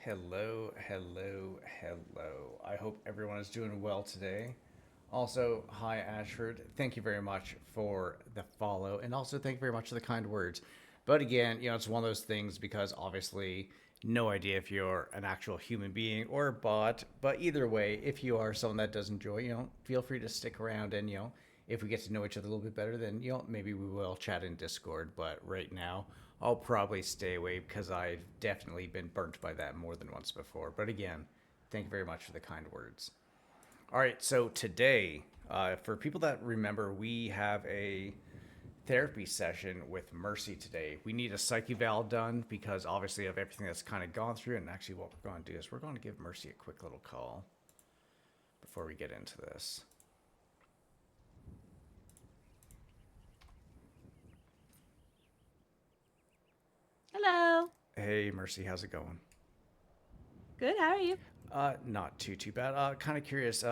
Hello, hello, hello. I hope everyone is doing well today. Also, hi Ashford. Thank you very much for the follow, and also thank you very much for the kind words. But again, it's one of those things because obviously, no idea if you're an actual human being or a bot. But either way, if you are someone that does enjoy, feel free to stick around and if we get to know each other a little bit better, then maybe we will chat in Discord. But right now, I'll probably stay away because I've definitely been burnt by that more than once before. But again, thank you very much for the kind words. All right, so today, for people that remember, we have a therapy session with Mercy today. We need a psych eval done because obviously of everything that's kind of gone through. And actually, what we're going to do is we're going to give Mercy a quick little call before we get into this. Hello. Hey, Mercy, how's it going? Good. How are you? Not too bad. Kind of curious.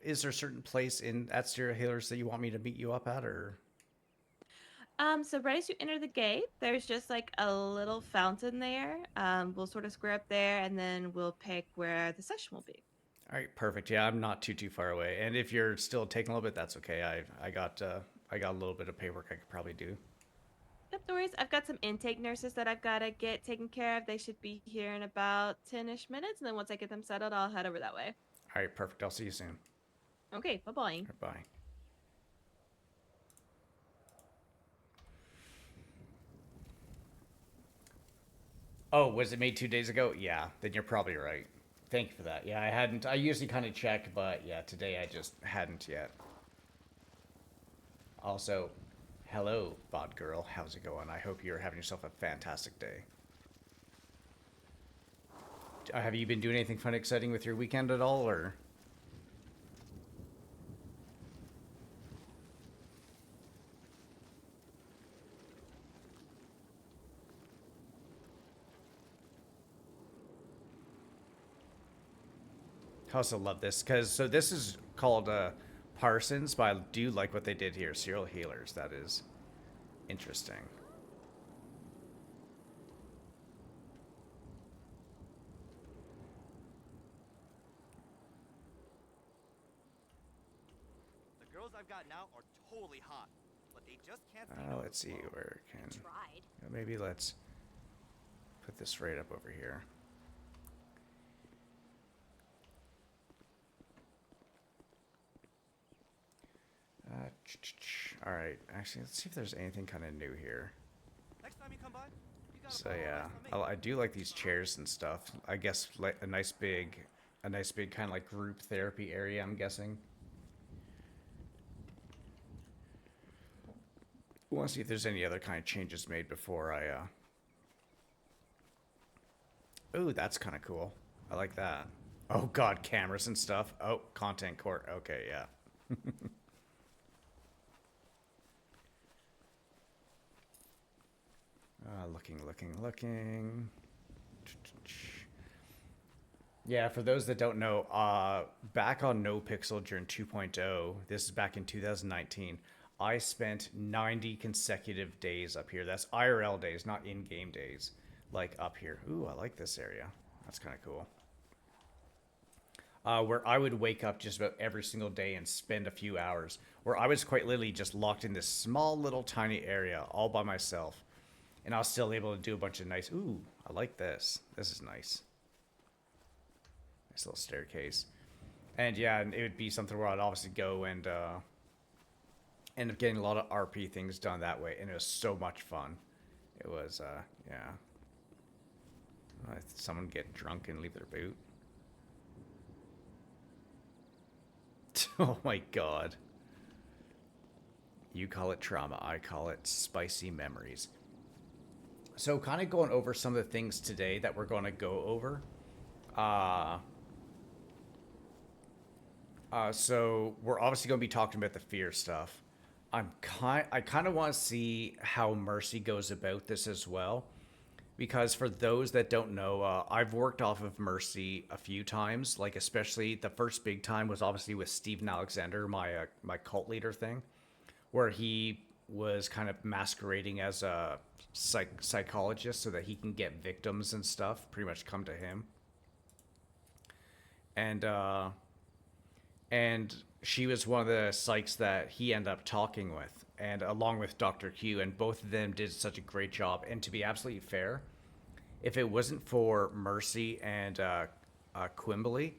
Is there a certain place in at Stereo Healers that you want me to meet you up at, or? So right as you enter the gate, there's just like a little fountain there. We'll sort of square up there and then we'll pick where the session will be. All right, perfect. Yeah, I'm not too far away. And if you're still taking a little bit, that's okay. I got a little bit of paperwork I could probably do. Yep, no worries. I've got some intake nurses that I've got to get taken care of. They should be here in about 10-ish minutes. And then once I get them settled, I'll head over that way. All right, perfect. I'll see you soon. Okay, bye-bye. All right, bye. Oh, was it made 2 days ago? Yeah, then you're probably right. Thank you for that. Yeah, I hadn't. I usually kind of check, but yeah, today I just hadn't yet. Also, hello, bot girl. How's it going? I hope you're having yourself a fantastic day. Have you been doing anything fun, exciting with your weekend at all, or? I also love this because this is called Parsons, but I do like what they did here. Serial healers. That is interesting. The girls I've got now are totally hot, but they just can't say no to Let's see blow. where I can. tried. Maybe let's put this right up over here. All right. Actually, let's see if there's anything kind of new here. Next time you come by, you gotta So follow yeah, advice I do like these chairs and stuff. I guess like a nice big kind of like group therapy area. I'm guessing. We want to see if there's any other kind of changes made before I. Ooh, that's kind of cool. I like that. Oh God, cameras and stuff. Oh, content court. Okay, yeah. Looking. Yeah, for those that don't know, back on No Pixel during 2.0, this is back in 2019, I spent 90 consecutive days up here. That's IRL days, not in-game days. Like up here. Ooh, I like this area. That's kind of cool. Where I would wake up just about every single day and spend a few hours, where I was quite literally just locked in this small little tiny area all by myself. And I was still able to do a bunch of nice. Ooh, I like this. This is nice. Nice little staircase. And yeah, it would be something where I'd obviously go and end up getting a lot of RP things done that way. And it was so much fun. It was, yeah. Someone get drunk and leave their boot. Oh my god. You call it trauma, I call it spicy memories. So, kind of going over some of the things today that we're going to go over. Uh, so we're obviously going to be talking about the fear stuff. I kind of want to see how Mercy goes about this as well, because for those that don't know, I've worked off of Mercy a few times. Like especially the first big time was obviously with Steven Alexander, my cult leader thing, where he was kind of masquerading as a psychologist so that he can get victims and stuff pretty much come to him. and she was one of the psychs that he ended up talking with, and along with Dr. Q, and both of them did such a great job. And to be absolutely fair, if it wasn't for Mercy and Quimbley,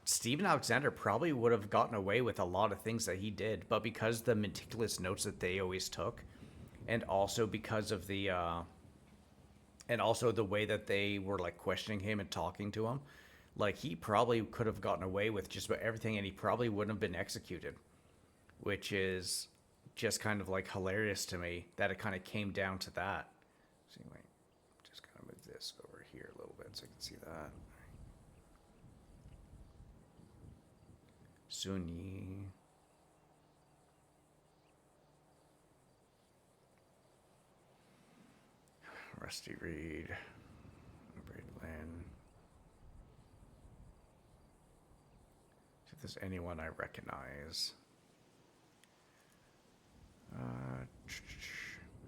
Stephen Alexander probably would have gotten away with a lot of things that he did. But because the meticulous notes that they always took, and also because of the and also the way that they were like questioning him and talking to him, like he probably could have gotten away with just about everything, and he probably wouldn't have been executed, which is just kind of like hilarious to me that it kind of came down to that. So anyway, just kind of move this over here a little bit so I can see that. Sunyi. Rusty Reed. Braidlin. See if there's anyone I recognize.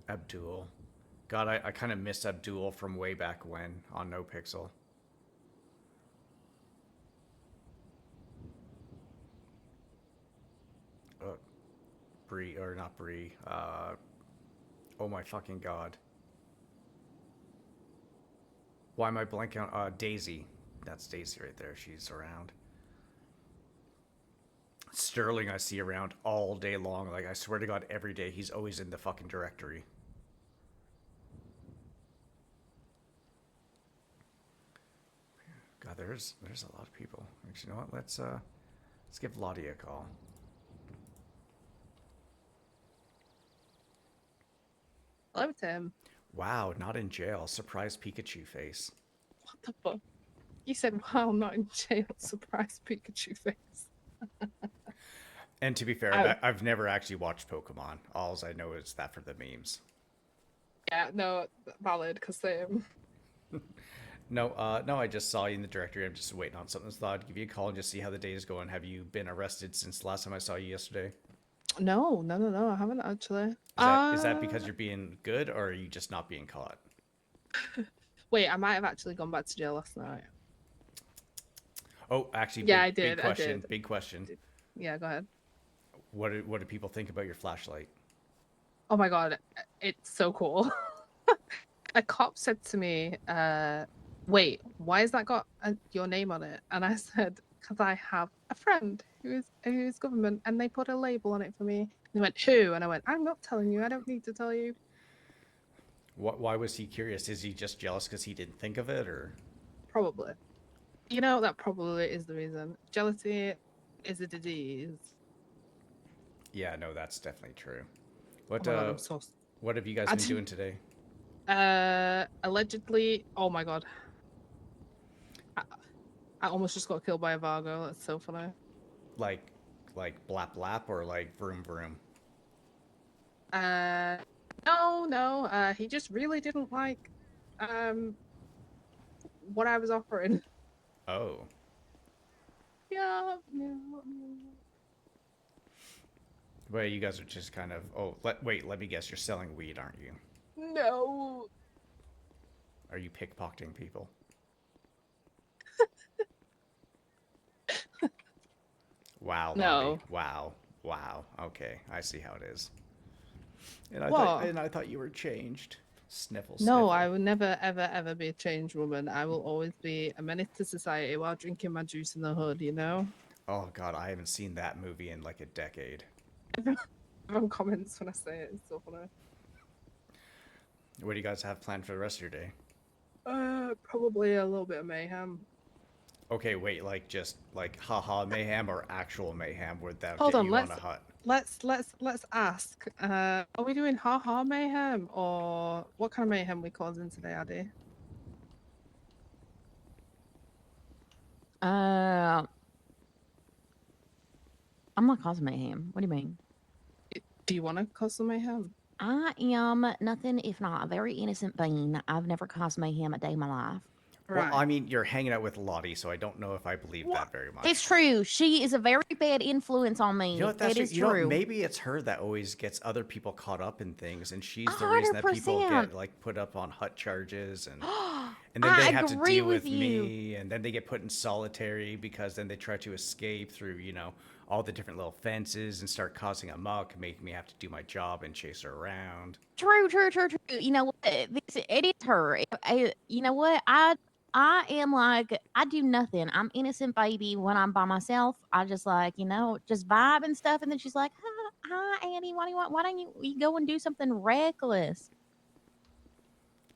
Abdul. God, I kind of miss Abdul from way back when on No Pixel. Bree, or not Bree. Oh my fucking god. Why am I blanking on Daisy? That's Daisy right there. She's around. Sterling I see around all day long. Like I swear to God, every day he's always in the fucking directory. God, there's a lot of people. Actually, you know what? Let's give Lottie a call. Hello, Tim. Wow, not in jail. Surprise Pikachu face. What the fuck? You said, wow, not in jail. Surprise Pikachu face. And to be fair, I've never actually watched Pokemon. All I know is that for the memes. Yeah, no, valid, because No, I just saw you in the directory. I'm just waiting on something. So I thought I'd give you a call and just see how the day is going. Have you been arrested since the last time I saw you yesterday? No, I haven't actually. Is that because you're being good, or are you just not being caught? Wait, I might have actually gone back to jail last night. Oh, actually, Yeah, big, I did. Big question. I did. Big question. Yeah, go ahead. What do people think about your flashlight? Oh my god, it's so cool. A cop said to me, wait, why has that got your name on it? And I said, because I have a friend who is government, and they put a label on it for me. And he went, who? And I went, I'm not telling you. I don't need to tell you. Why was he curious? Is he just jealous because he didn't think of it, or? Probably. You know, that probably is the reason. Jealousy is a disease. Yeah, no, that's definitely true. What Oh my God, I'm so... what have you guys been doing today? Allegedly, oh my god. I almost just got killed by a Vargo. That's so funny. Like blap blap, or like vroom vroom? No. He just really didn't like what I was offering. Oh. Yeah. Well, you guys are just kind of. Oh, let me guess. You're selling weed, aren't you? No. Are you pickpocketing people? Wow. No. Bobby. Wow. Okay, I see how it is. And I thought you were changed. Sniffle. No, I will never, ever be a changed woman. I will always be a menace to society while drinking my juice in the hood, you know? Oh, God, I haven't seen that movie in like a decade. Everyone comments when I say it. It's so funny. What do you guys have planned for the rest of your day? Probably a little bit of mayhem. Okay, wait, like just like haha mayhem or actual mayhem without Hold on, you on a hut? Let's ask. Are we doing haha mayhem, or what kind of mayhem we causing today, Addy? I'm not causing mayhem. What do you mean? Do you want to cause some mayhem? I am nothing if not a very innocent being. I've never caused mayhem a day in my life. Right. Well, I mean, you're hanging out with Lottie, so I don't know if I believe that very much. It's true. She is a very bad influence on me. You know what? That's It is you know what, true. maybe it's her that always gets other people caught up in things, and she's the A reason that people 100%. get like put up on hut charges, and then I they have to agree deal with with you. me, and then they get put in solitary because then they try to escape through all the different little fences and start causing a muck, making me have to do my job and chase her around. True. You know what? It is her. You know what? I am like I do nothing. I'm innocent baby when I'm by myself. I just like just vibe and stuff. And then she's like, "Hi, Annie. What do you want? Why don't you go and do something reckless?"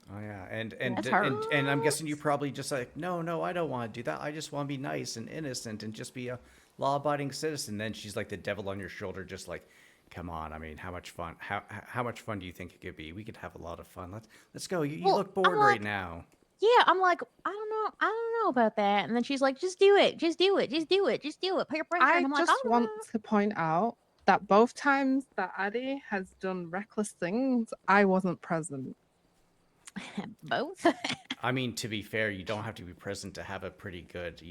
Oh yeah, and That's and I'm her. guessing you probably just like, no, I don't want to do that. I just want to be nice and innocent and just be a law-abiding citizen. Then she's like the devil on your shoulder, just like, come on. I mean, how much fun? How much fun do you think it could be? We could have a lot of fun. Let's go. You Well, look I'm bored right like, now. yeah. I'm like, I don't know about that. And then she's like, just do it. Just do it. Just do it. Just do it. Peer pressure. And I I'm like, just all want to point out that both times that Addie has done reckless things, I wasn't present. right. Both. I mean, to be fair, you don't have to be present to have a pretty good,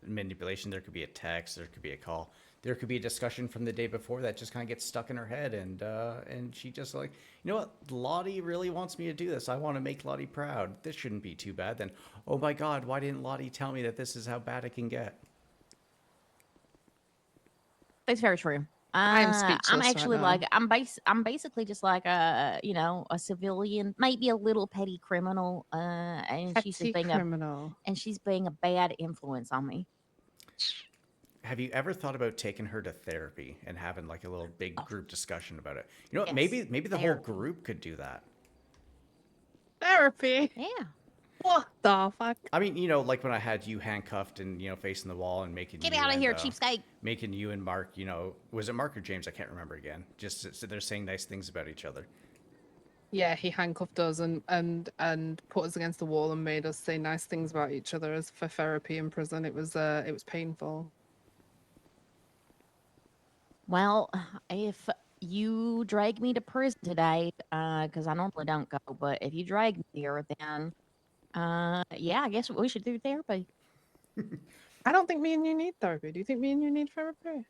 manipulation. There could be a text, there could be a call, there could be a discussion from the day before that just kind of gets stuck in her head, and she just like, you know what, Lottie really wants me to do this. I want to make Lottie proud. This shouldn't be too bad. Then, oh my God, why didn't Lottie tell me that this is how bad it can get? It's very true. I'm I'm speechless right actually now. like I'm basically just like a civilian, maybe a little petty criminal, and she's Petty just being criminal. a bad influence on me. Have you ever thought about taking her to therapy and having like a little big Oh, group discussion about it? You know what? yes, Maybe the whole therapy. group could do that. Therapy. Yeah, What the fuck? I mean, like when I had you handcuffed and facing the wall and making get you out of and here, cheapskate. making you and Mark, was it Mark or James? I can't remember again. Just sit there saying nice things about each other. Yeah, he handcuffed us and put us against the wall and made us say nice things about each other as for therapy in prison. It was painful. Well, if you drag me to prison today, because I normally don't go, but if you drag me here, then yeah, I guess we should do therapy. I don't think me and you need therapy. Do you think me and you need therapy?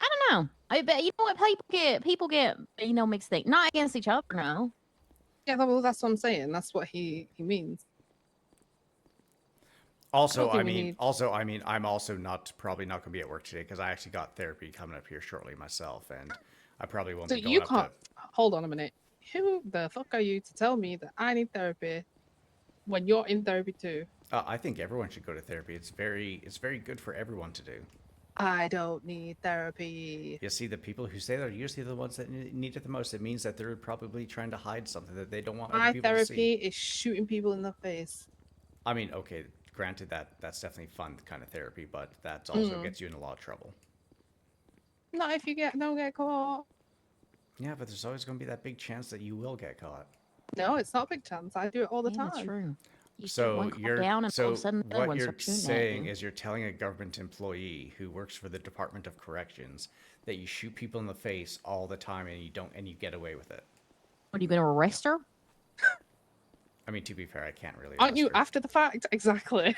I don't know. I bet you know what people get mixed things. Not against each other, no. Yeah, well, that's what I'm saying. That's what he means. Also, think I we mean, need- I'm also probably not going to be at work today because I actually got therapy coming up here shortly myself, and I probably won't So be going you up can't. Hold on a minute. Who the fuck are you to tell me that I need therapy when you're in therapy too? I think everyone should go to therapy. It's very good for everyone to do. I don't need therapy. You see, the people who say that are usually the ones that need it the most. It means that they're probably trying to hide something that they don't want other My people to see. therapy is shooting people in the face. I mean, okay, granted that's definitely fun kind of therapy, but that also gets you in a lot of trouble. Not if you don't get caught. Yeah, but there's always going to be that big chance that you will get caught. No, it's not a big chance. I do it all the Yeah, time. that's true. You shoot So one call you're down, and all so of a sudden, another what one you're starts shooting at saying you. is you're telling a government employee who works for the Department of Corrections that you shoot people in the face all the time and you get away with it. What are you going to arrest her? I mean, to be fair, I can't really. Aren't you arrest her. after the fact? Exactly.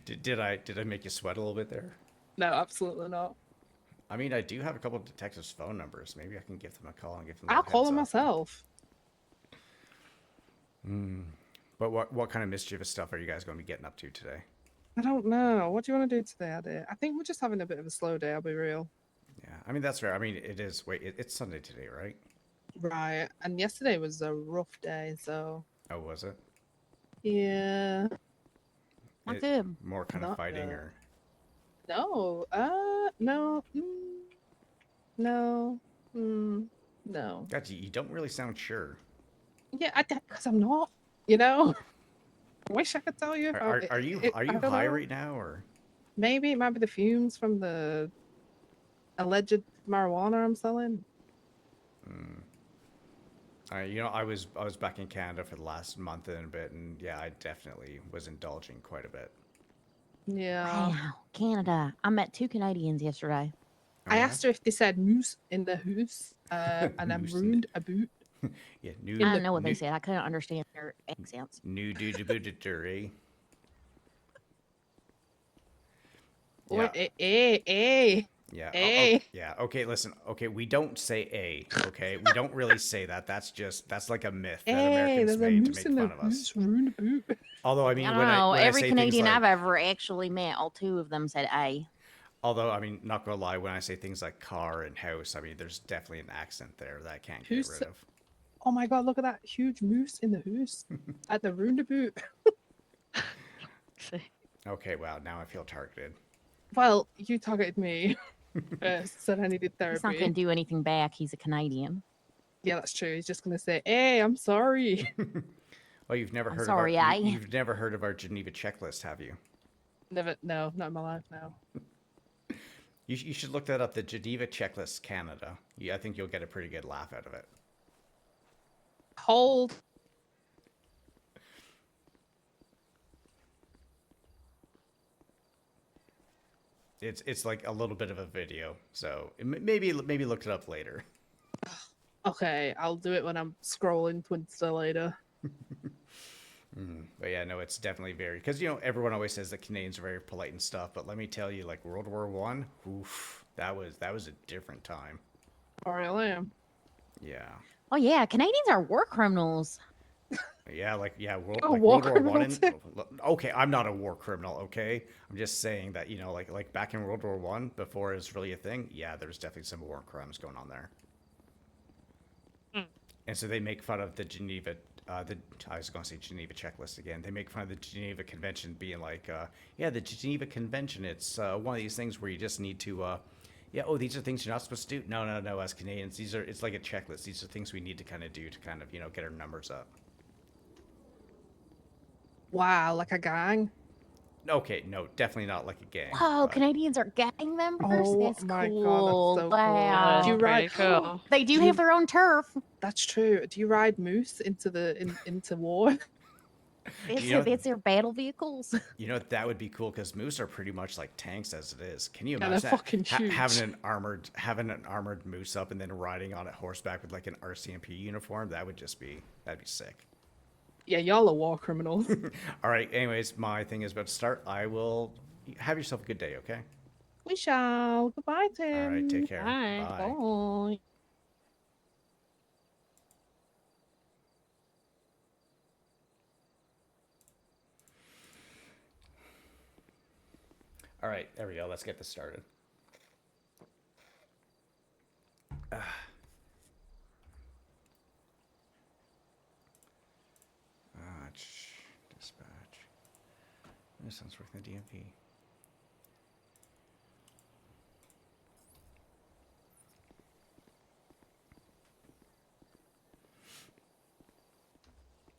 Did I make you sweat a little bit there? No, absolutely not. I mean, I do have a couple of detectives' phone numbers. Maybe I can give them a call and give them. I'll call them myself. But what kind of mischievous stuff are you guys going to be getting up to today? I don't know. What do you want to do today, Adi? I think we're just having a bit of a slow day, I'll be real. Yeah, I mean that's fair. I mean it is. Wait, it's Sunday today, right? Right. And yesterday was a rough day, so Oh, was it? yeah. Not It- good. More kind of Not fighting, good. or No. No. No. No. God, you don't really sound sure. Yeah, because I'm not, you know. I wish I could tell you. Are you I don't high know. right now, or? Maybe it might be the fumes from the alleged marijuana I'm selling. I was back in Canada for the last month and a bit, and yeah, I definitely was indulging quite a bit. Yeah. Wow, Canada. I met 2 Canadians yesterday. Oh, I yeah? asked her if they said moose in the hoose, and I'm Moose in ruined a boot. Yeah, new, In I the- don't know what they new, said. I couldn't understand their accents. new dudabudatory. Or Yeah. Yeah. eh. Yeah. Okay. Listen. Okay. We don't say a. Okay. We don't really say that. That's like a myth that Hey, Americans there's a made to moose make in the fun of us. who's ruined the boot. Although I I mean, don't when I know. when I Every say things Canadian like, I've ever actually met, all two of them said A. although I mean, not gonna lie, when I say things like car and house, I mean, there's definitely an accent there that I can't get Who's rid of. Oh my god, look at that huge moose in the hoose at the ruined boot. Okay. Wow. Now I feel targeted. Well, you targeted me. Said I needed He's not therapy. going to do anything back. He's a Canadian. Yeah, that's true. He's just gonna say, "Hey, I'm sorry." Well, you've never I'm heard sorry, of our I. you've never heard of our Geneva checklist, have you? Never, no, not in my life. No. You should look that up. The Geneva checklist, Canada. Yeah, I think you'll get a pretty good laugh out of it. Hold. It's like a little bit of a video, so maybe look it up later. Okay, I'll do it when I'm scrolling to Insta later. But yeah, no, it's definitely very, because everyone always says that Canadians are very polite and stuff, but let me tell you, like World War One, oof, that was a different time. Oh, really? Yeah, Oh, yeah. Canadians are war criminals. yeah, like yeah, A like war World War One. criminal Okay, I'm not a war criminal. Okay, I'm just saying that like back in World War One, before it was really a thing. Yeah, there's definitely some war crimes going on there. And so they make fun of the Geneva, I was going to say Geneva checklist again. They make fun of the Geneva Convention being like, yeah, the Geneva Convention, it's one of these things where you just need to, yeah, oh, these are things you're not supposed to do. No, as Canadians, it's like a checklist. These are things we need to kind of do to kind of, get our numbers up. Wow, like a gang. Okay, no, definitely not like a gang. Whoa, but- Canadians are gang members? Oh That's my cool. God, that's so cool. Wow. Do you ride? They do Do have you- their own turf. That's true. Do you ride moose into war? It's, You know- it's their battle vehicles. That would be cool because moose are pretty much like tanks as it is. Can you Yeah, imagine they're that? fucking huge. Having an armored moose up and then riding on it horseback with like an RCMP uniform? That'd be sick. Yeah, y'all are war criminals. All right. Anyways, my thing is about to start. I will have yourself a good day. Okay. We shall. Goodbye, Tim. All right. Take care. Bye. Bye. Bye. All right. There we go. Let's get this started. Dispatch. This sounds working the DMV.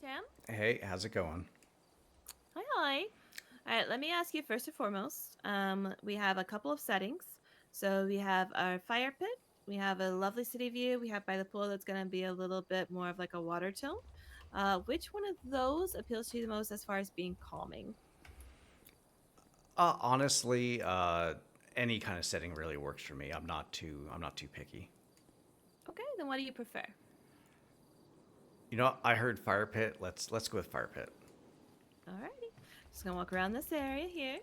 Tim? Hey, how's it going? Hi. All right, let me ask you first and foremost. We have a couple of settings. So we have our fire pit. We have a lovely city view. We have by the pool that's going to be a little bit more of like a water tone. Which one of those appeals to you the most as far as being calming? Honestly, any kind of setting really works for me. I'm not too picky. Okay, then what do you prefer? I heard fire pit. Let's go with fire pit. Alrighty. Just gonna walk around this area here.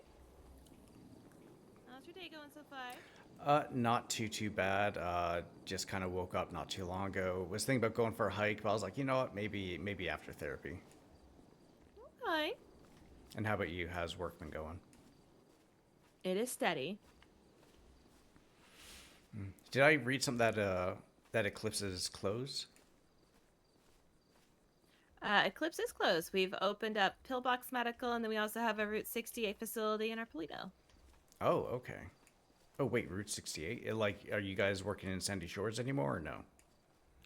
How's your day going so far? Not too bad. Just kind of woke up not too long ago. Was thinking about going for a hike, but I was like, you know what? Maybe after therapy. Okay. And how about you? How's work been going? It is steady. Did I read something that Eclipse is closed? Eclipse is closed. We've opened up Pillbox Medical, and then we also have a Route 68 facility in our Polito. Oh, okay. Oh wait, Route 68. Are you guys working in Sandy Shores anymore or no?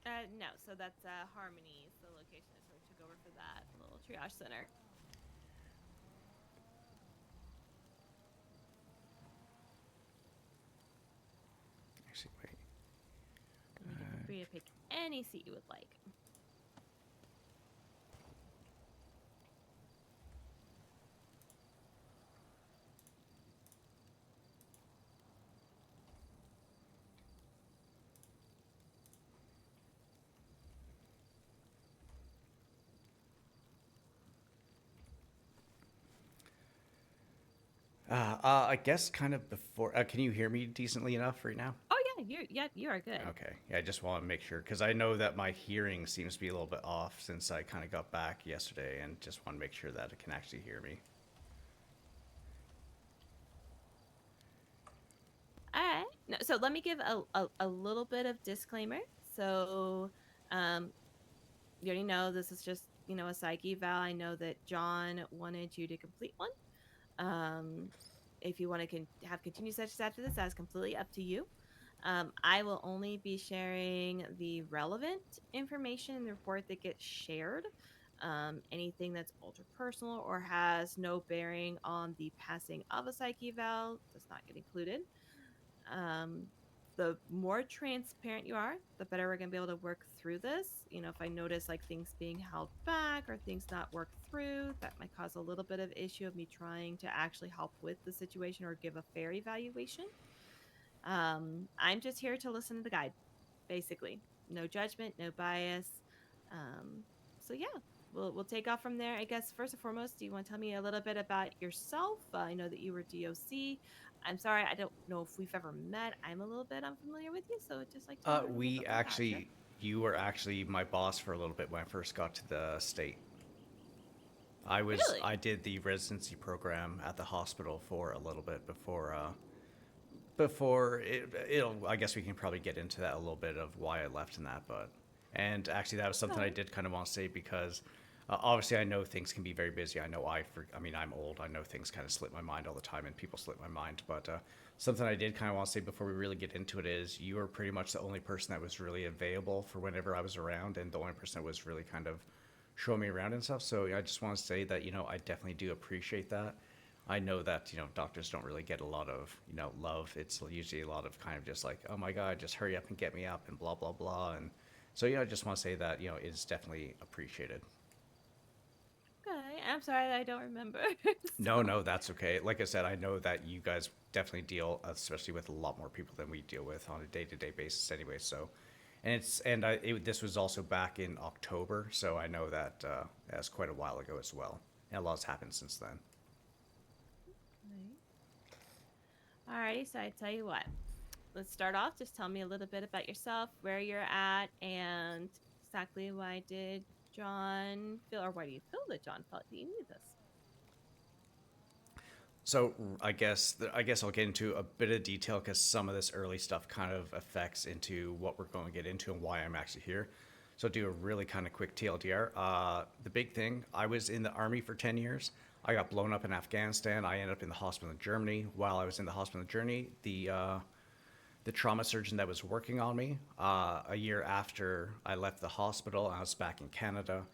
No, so that's Harmony. The location is where we took over for that little triage center. Actually, wait. And you can feel free to pick any seat you would like. I guess kind of before. Can you hear me decently enough right now? Oh yeah, you are good. Okay. Yeah, I just want to make sure because I know that my hearing seems to be a little bit off since I kind of got back yesterday, and just want to make sure that it can actually hear me. All right. No, so let me give a little bit of disclaimer. So, um, you already know this is just, a psyche eval. I know that John wanted you to complete one. Um, if you want to have continued sessions after this, that's completely up to you. I will only be sharing the relevant information in the report that gets shared. Anything that's ultra personal or has no bearing on the passing of a psyche eval does not get included. um, the more transparent you are, the better we're going to be able to work through this. If I notice like things being held back or things not worked through, that might cause a little bit of issue of me trying to actually help with the situation or give a fair evaluation. I'm just here to listen to the guide, basically. No judgment, no bias. Um, so yeah, we'll take off from there. I guess first and foremost, do you want to tell me a little bit about yourself? I know that you were DOC. I'm sorry, I don't know if we've ever met. I'm a little bit unfamiliar with you, so I'd just like to learn a little We bit more about you. actually, you were actually my boss for a little bit when I first got to the state. Really? I did the residency program at the hospital for a little bit before I guess we can probably get into that a little bit of why I left in that, but and actually that was something I Okay. did kind of want to say because obviously I know things can be very busy. I know I mean I'm old. I know things kind of slip my mind all the time and people slip my mind, but something I did kind of want to say before we really get into it is you were pretty much the only person that was really available for whenever I was around and the only person that was really kind of showing me around and stuff. So I just want to say that I definitely do appreciate that. I know that doctors don't really get a lot of love. It's usually a lot of kind of just like, oh my god, just hurry up and get me up and blah blah blah. And so I just want to say that it's definitely appreciated. Okay. I'm sorry that I don't remember. No, So, no, that's okay. Like I said, I know that you guys definitely deal, especially with a lot more people than we deal with on a day-to-day basis, anyway. So, this was also back in October, so I know that that's quite a while ago as well, and a lot's happened since then. alrighty. So I tell you what. Let's start off. Just tell me a little bit about yourself, where you're at, and exactly why did John feel, or why do you feel that John felt that you need this? So I guess I'll get into a bit of detail because some of this early stuff kind of affects into what we're going to get into and why I'm actually here. So I'll do a really kind of quick TLDR. The big thing, I was in the army for 10 years. I got blown up in Afghanistan. I ended up in the hospital in Germany. While I was in the hospital in Germany, the trauma surgeon that was working on me a year after I left the hospital, I was back in Canada.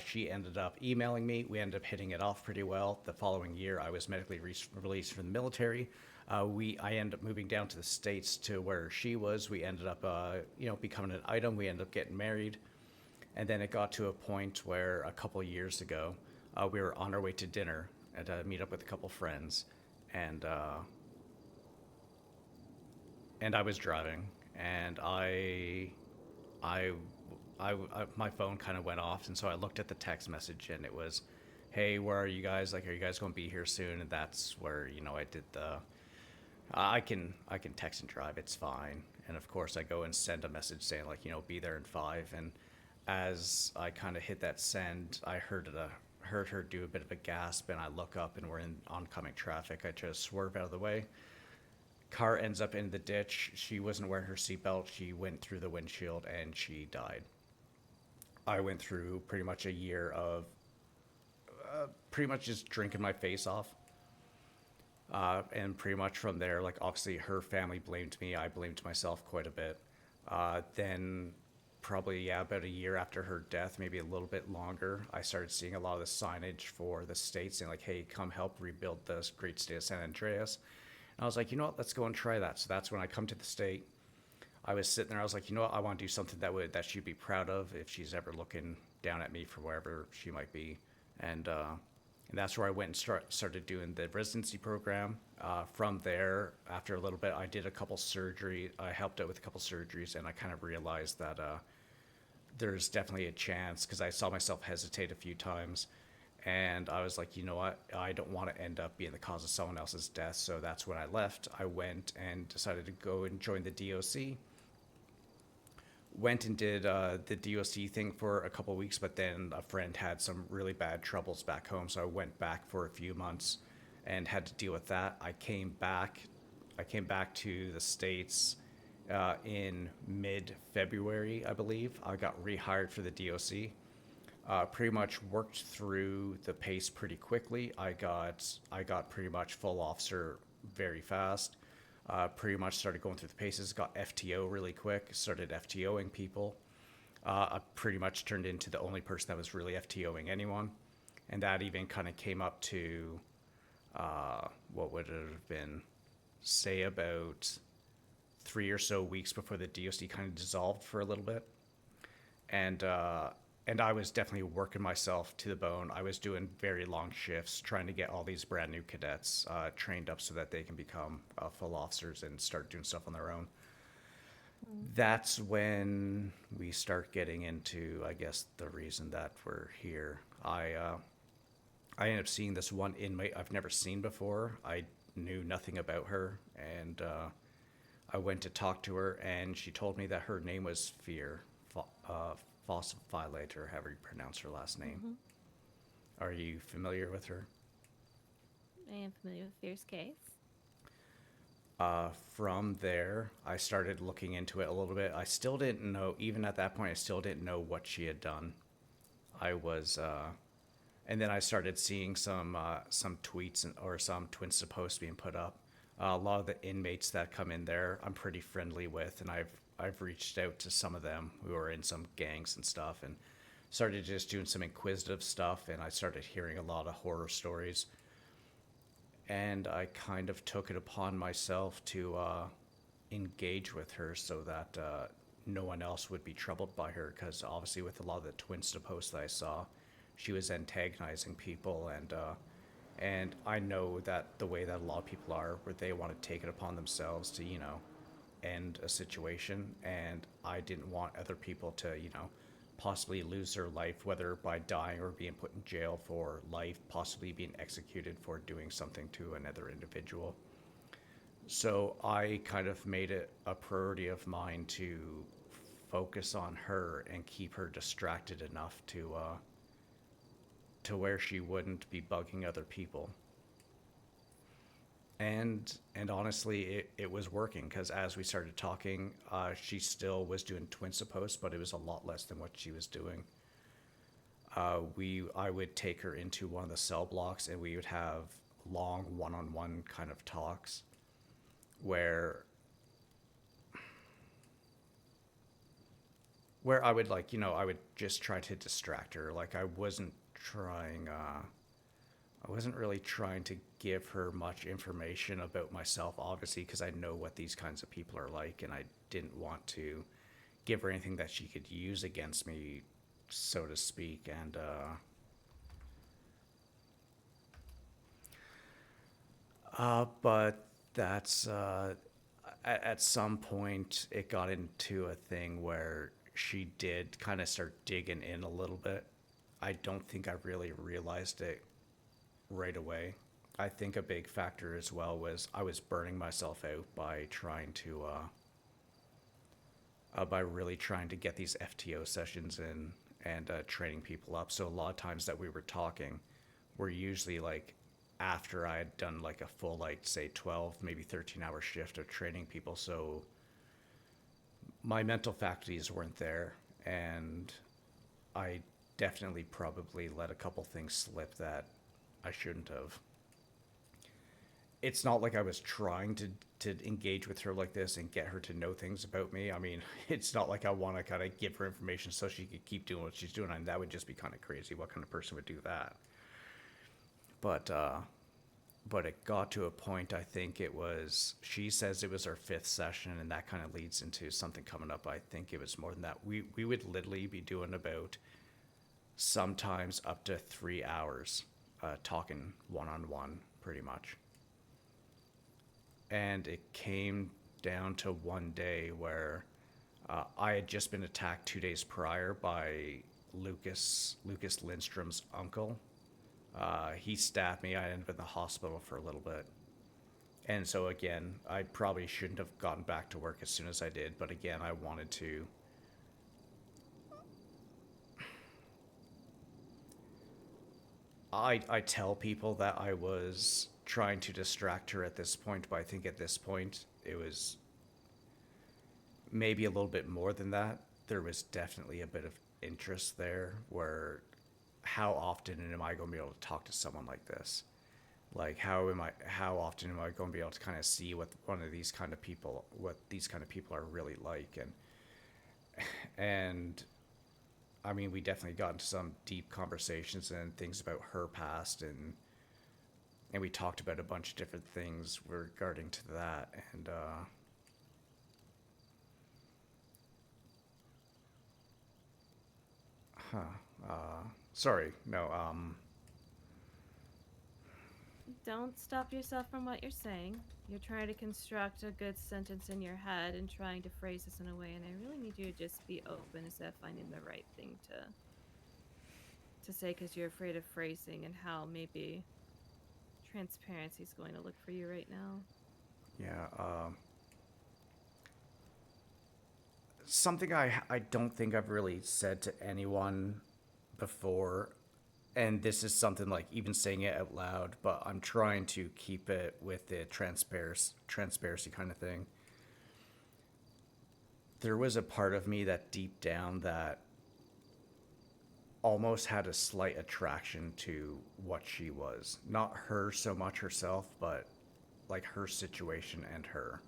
She ended up emailing me. We ended up hitting it off pretty well. The following year, I was medically released from the military. I ended up moving down to the States to where she was. We ended up, becoming an item. We ended up getting married. And then it got to a point where a couple years ago, we were on our way to dinner and to meet up with a couple friends. And I was driving, and my phone kind of went off, and so I looked at the text message, and it was, "Hey, where are you guys? Like, are you guys going to be here soon?" And that's where I did the, I can text and drive, it's fine. And of course, I go and send a message saying like, be there in 5. And as I kind of hit that send, I heard her do a bit of a gasp, and I look up, and we're in oncoming traffic. I just swerve out of the way. Car ends up in the ditch. She wasn't wearing her seatbelt. She went through the windshield and she died. I went through pretty much a year of pretty much just drinking my face off. And pretty much from there, like obviously her family blamed me. I blamed myself quite a bit. Then probably, yeah, about a year after her death, maybe a little bit longer, I started seeing a lot of the signage for the state saying like, hey, come help rebuild this great state of San Andreas. And I was like, you know what, let's go and try that. So that's when I come to the state. I was sitting there, I was like, you know what, I want to do something that she'd be proud of if she's ever looking down at me from wherever she might be. And that's where I went and started doing the residency program. From there, after a little bit, I did a couple surgery. I helped out with a couple surgeries, and I kind of realized that there's definitely a chance, because I saw myself hesitate a few times, And I was like, you know what? I don't want to end up being the cause of someone else's death. So that's when I left. I went and decided to go and join the DOC. Went and did the DOC thing for a couple of weeks, but then a friend had some really bad troubles back home. So I went back for a few months and had to deal with that. I came back to the States in mid-February, I believe. I got rehired for the DOC. Pretty much worked through the pace pretty quickly. I got pretty much full officer very fast. Pretty much started going through the paces. Got FTO really quick. Started FTOing people. I pretty much turned into the only person that was really FTOing anyone, and that even kind of came up to what would it have been? Say about 3 or so weeks before the DOC kind of dissolved for a little bit, and I was definitely working myself to the bone. I was doing very long shifts trying to get all these brand new cadets trained up so that they can become full officers and start doing stuff on their own. That's when we start getting into, I guess, the reason that we're here. I ended up seeing this one inmate I've never seen before. I knew nothing about her, and I went to talk to her, and she told me that her name was Fear. Fossifilator, however you pronounce her last name. Are you familiar with her? I am familiar with Fear's case. From there, I started looking into it a little bit. I still didn't know, even at that point, I still didn't know what she had done. And then I started seeing some tweets or some Twinsta posts being put up. A lot of the inmates that come in there, I'm pretty friendly with, and I've reached out to some of them who are in some gangs and stuff, and started just doing some inquisitive stuff, and I started hearing a lot of horror stories. And I kind of took it upon myself to engage with her so that no one else would be troubled by her, because obviously with a lot of the Twinsta posts that I saw, she was antagonizing people, and I know that the way that a lot of people are, where they want to take it upon themselves to, end a situation, and I didn't want other people to, possibly lose their life, whether by dying or being put in jail for life, possibly being executed for doing something to another individual. So I kind of made it a priority of mine to focus on her and keep her distracted enough to where she wouldn't be bugging other people. And honestly, it was working, because as we started talking, she still was doing Twinsta posts, but it was a lot less than what she was doing. I would take her into one of the cell blocks, and we would have long one-on-one kind of talks where I would I would just try to distract her. Like I wasn't really trying to give her much information about myself, obviously, because I know what these kinds of people are like, and I didn't want to give her anything that she could use against me, so to speak. And but that's at some point it got into a thing where she did kind of start digging in a little bit. I don't think I really realized it right away. I think a big factor as well was I was burning myself out by trying to by really trying to get these FTO sessions in and training people up. So a lot of times that we were talking were usually like after I had done like a full, like, say 12, maybe 13-hour shift of training people. So my mental faculties weren't there, and I definitely probably let a couple things slip that I shouldn't have. It's not like I was trying to engage with her like this and get her to know things about me. I mean, it's not like I want to kind of give her information so she could keep doing what she's doing. And that would just be kind of crazy. What kind of person would do that? But it got to a point, I think it was, she says it was our 5th session, and that kind of leads into something coming up. I think it was more than that. We would literally be doing about sometimes up to 3 hours talking one-on-one, pretty much. And it came down to one day where I had just been attacked 2 days prior by Lucas Lindstrom's uncle. He stabbed me. I ended up in the hospital for a little bit. And so again, I probably shouldn't have gotten back to work as soon as I did, but again, I wanted to. I tell people that I was trying to distract her at this point, but I think at this point it was maybe a little bit more than that. There was definitely a bit of interest there where how often am I going to be able to talk to someone like this? Like how often am I going to be able to kind of see what these kind of people are really like? And I mean, we definitely got into some deep conversations and things about her past, and we talked about a bunch of different things regarding to that. And sorry, no, Don't stop yourself from what you're saying. You're trying to construct a good sentence in your head and trying to phrase this in a way, and I really need you to just be open instead of finding the right thing to say, because you're afraid of phrasing and how maybe transparency is going to look for you right now. yeah, something I don't think I've really said to anyone before, and this is something like even saying it out loud, but I'm trying to keep it with the transparency kind of thing. There was a part of me that deep down that almost had a slight attraction to what she was. Not her so much herself, but like her situation and her.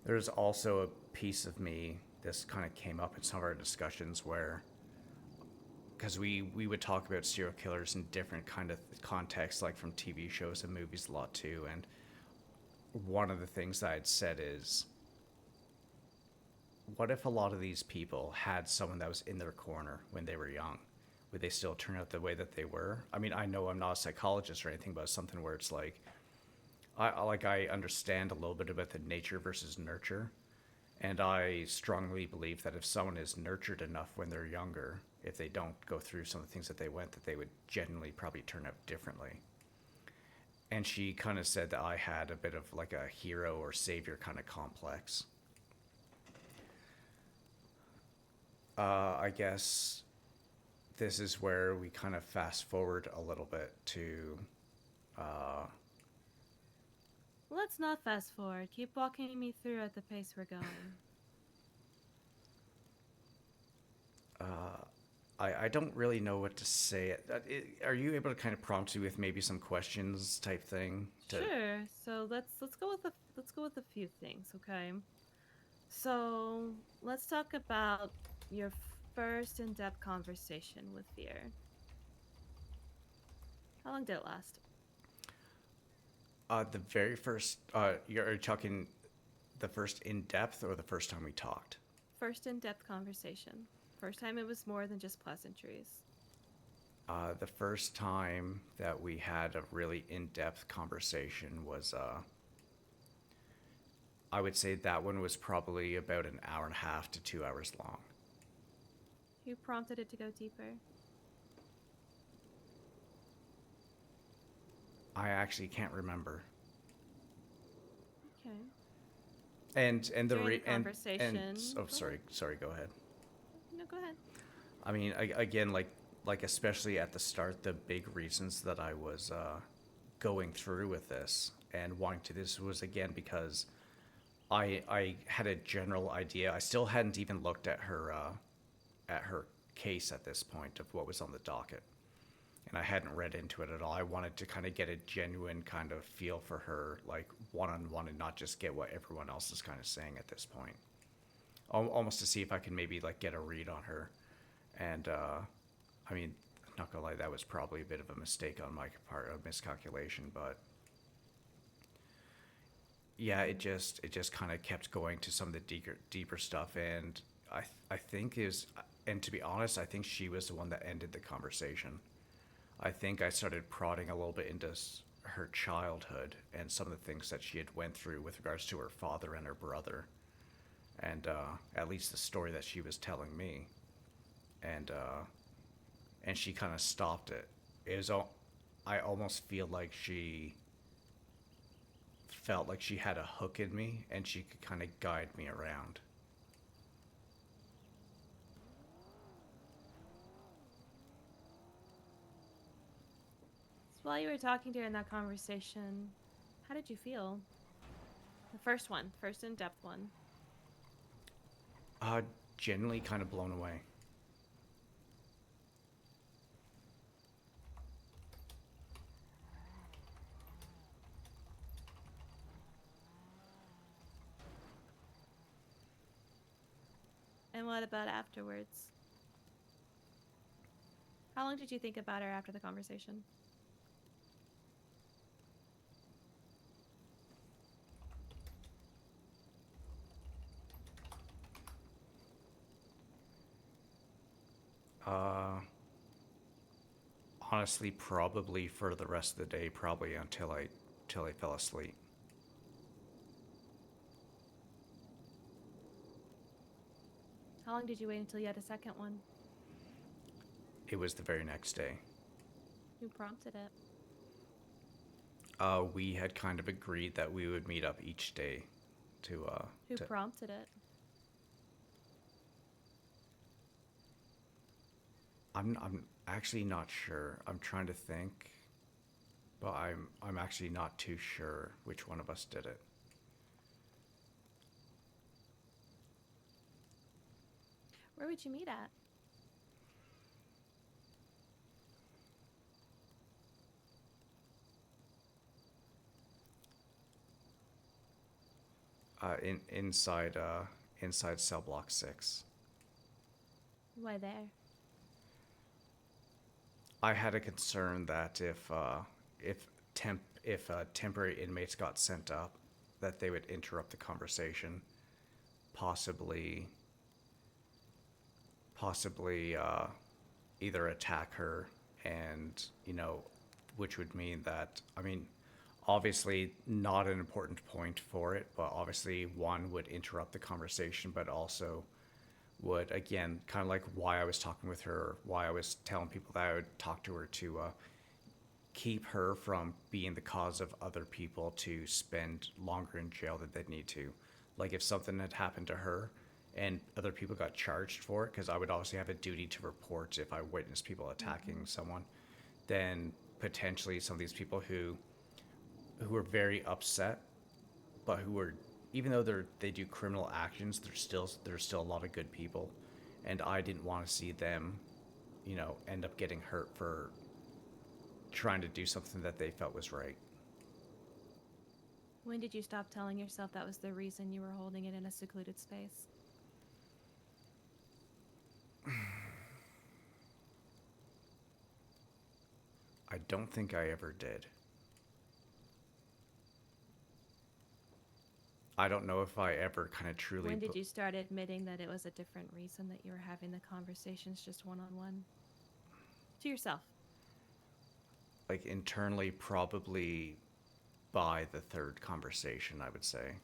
There's also a piece of me, this kind of came up in some of our discussions where, because we would talk about serial killers in different kind of contexts, like from TV shows and movies a lot too. And one of the things that I'd said is, what if a lot of these people had someone that was in their corner when they were young? Would they still turn out the way that they were? I mean, I know I'm not a psychologist or anything, but it's something where it's like, I understand a little bit about the nature versus nurture. And I strongly believe that if someone is nurtured enough when they're younger, if they don't go through some of the things that they went, that they would genuinely probably turn out differently. And she kind of said that I had a bit of like a hero or savior kind of complex. I guess this is where we kind of fast forward a little bit to Let's not fast forward. Keep walking me through at the pace we're going. I don't really know what to say. Are you able to kind of prompt me with maybe some questions type thing? Sure. So let's go with a few things, okay? So let's talk about your first in-depth conversation with Veer. How long did it last? The very first, you're talking the first in depth or the first time we talked? First in-depth conversation. First time it was more than just pleasantries. The first time that we had a really in-depth conversation was, I would say that one was probably about an hour and a half to 2 hours long. Who prompted it to go deeper? I actually can't remember. Okay. And the During the and conversation. oh, sorry, go ahead. No, go ahead. I mean, again, like especially at the start, the big reasons that I was going through with this and wanting to this was again because I had a general idea. I still hadn't even looked at her case at this point of what was on the docket, and I hadn't read into it at all. I wanted to kind of get a genuine kind of feel for her, like one-on-one, and not just get what everyone else is kind of saying at this point. Almost to see if I can maybe like get a read on her. And I mean, not gonna lie, that was probably a bit of a mistake on my part, a miscalculation, but yeah, it just kind of kept going to some of the deeper stuff, and I think and to be honest, I think she was the one that ended the conversation. I think I started prodding a little bit into her childhood and some of the things that she had went through with regards to her father and her brother, and at least the story that she was telling me, and she kind of stopped it. I almost feel like she felt like she had a hook in me and she could kind of guide me around. So while you were talking to her in that conversation, how did you feel? The first one, first in-depth one. Uh, Genuinely kind of blown away. And what about afterwards? How long did you think about her after the conversation? Uh, Honestly, probably for the rest of the day, probably until I fell asleep. How long did you wait until you had a second one? It was the very next day. Who prompted it? We had kind of agreed that we would meet up each day to Who prompted it? I'm actually not sure. I'm trying to think, but I'm actually not too sure which one of us did it. Where would you meet at? Inside cell block 6. Why there? I had a concern that if temporary inmates got sent up, that they would interrupt the conversation, possibly either attack her, and which would mean that, I mean, obviously not an important point for it, but obviously one would interrupt the conversation, but also would, again, kind of like why I was talking with her, why I was telling people that I would talk to her, to keep her from being the cause of other people to spend longer in jail than they need to. Like if something had happened to her and other people got charged for it, because I would obviously have a duty to report if I witnessed people attacking someone, then potentially some of these people who were very upset, but who were, even though they do criminal actions, there's still a lot of good people, and I didn't want to see them, end up getting hurt for trying to do something that they felt was right. When did you stop telling yourself that was the reason you were holding it in a secluded space? I don't think I ever did. I don't know if I ever kind of truly. When did you start admitting that it was a different reason that you were having the conversations just one-on-one? To yourself. Like internally, probably by the third conversation, I would say.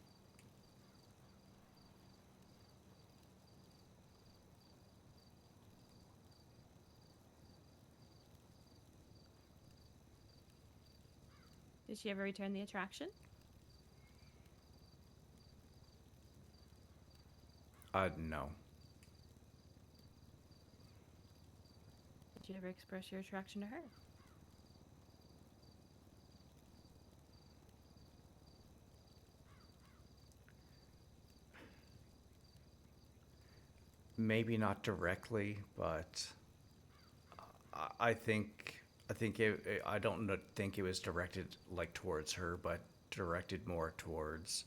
Did she ever return the attraction? No. Did you ever express your attraction to her? Maybe not directly, but I think I don't think it was directed like towards her, but directed more towards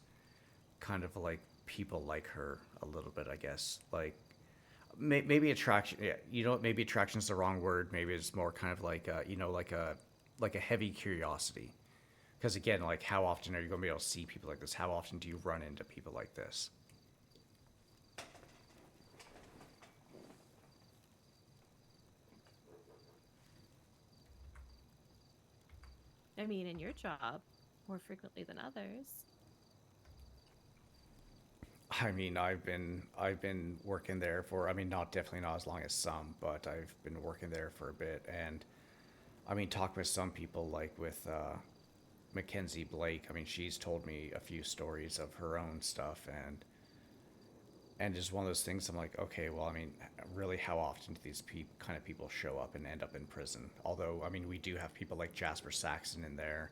kind of like people like her a little bit, I guess. Like maybe attraction. Yeah, maybe attraction is the wrong word. Maybe it's more kind of like like a heavy curiosity. Because again, like how often are you going to be able to see people like this? How often do you run into people like this? I mean, in your job, more frequently than others. I mean, I've been working there for, I mean, definitely not as long as some, but I've been working there for a bit, and I mean, talk with some people, like with Mackenzie Blake. I mean, she's told me a few stories of her own stuff, and just one of those things. I'm like, okay, well, I mean, really, how often do these kind of people show up and end up in prison? Although, I mean, we do have people like Jasper Saxon in there,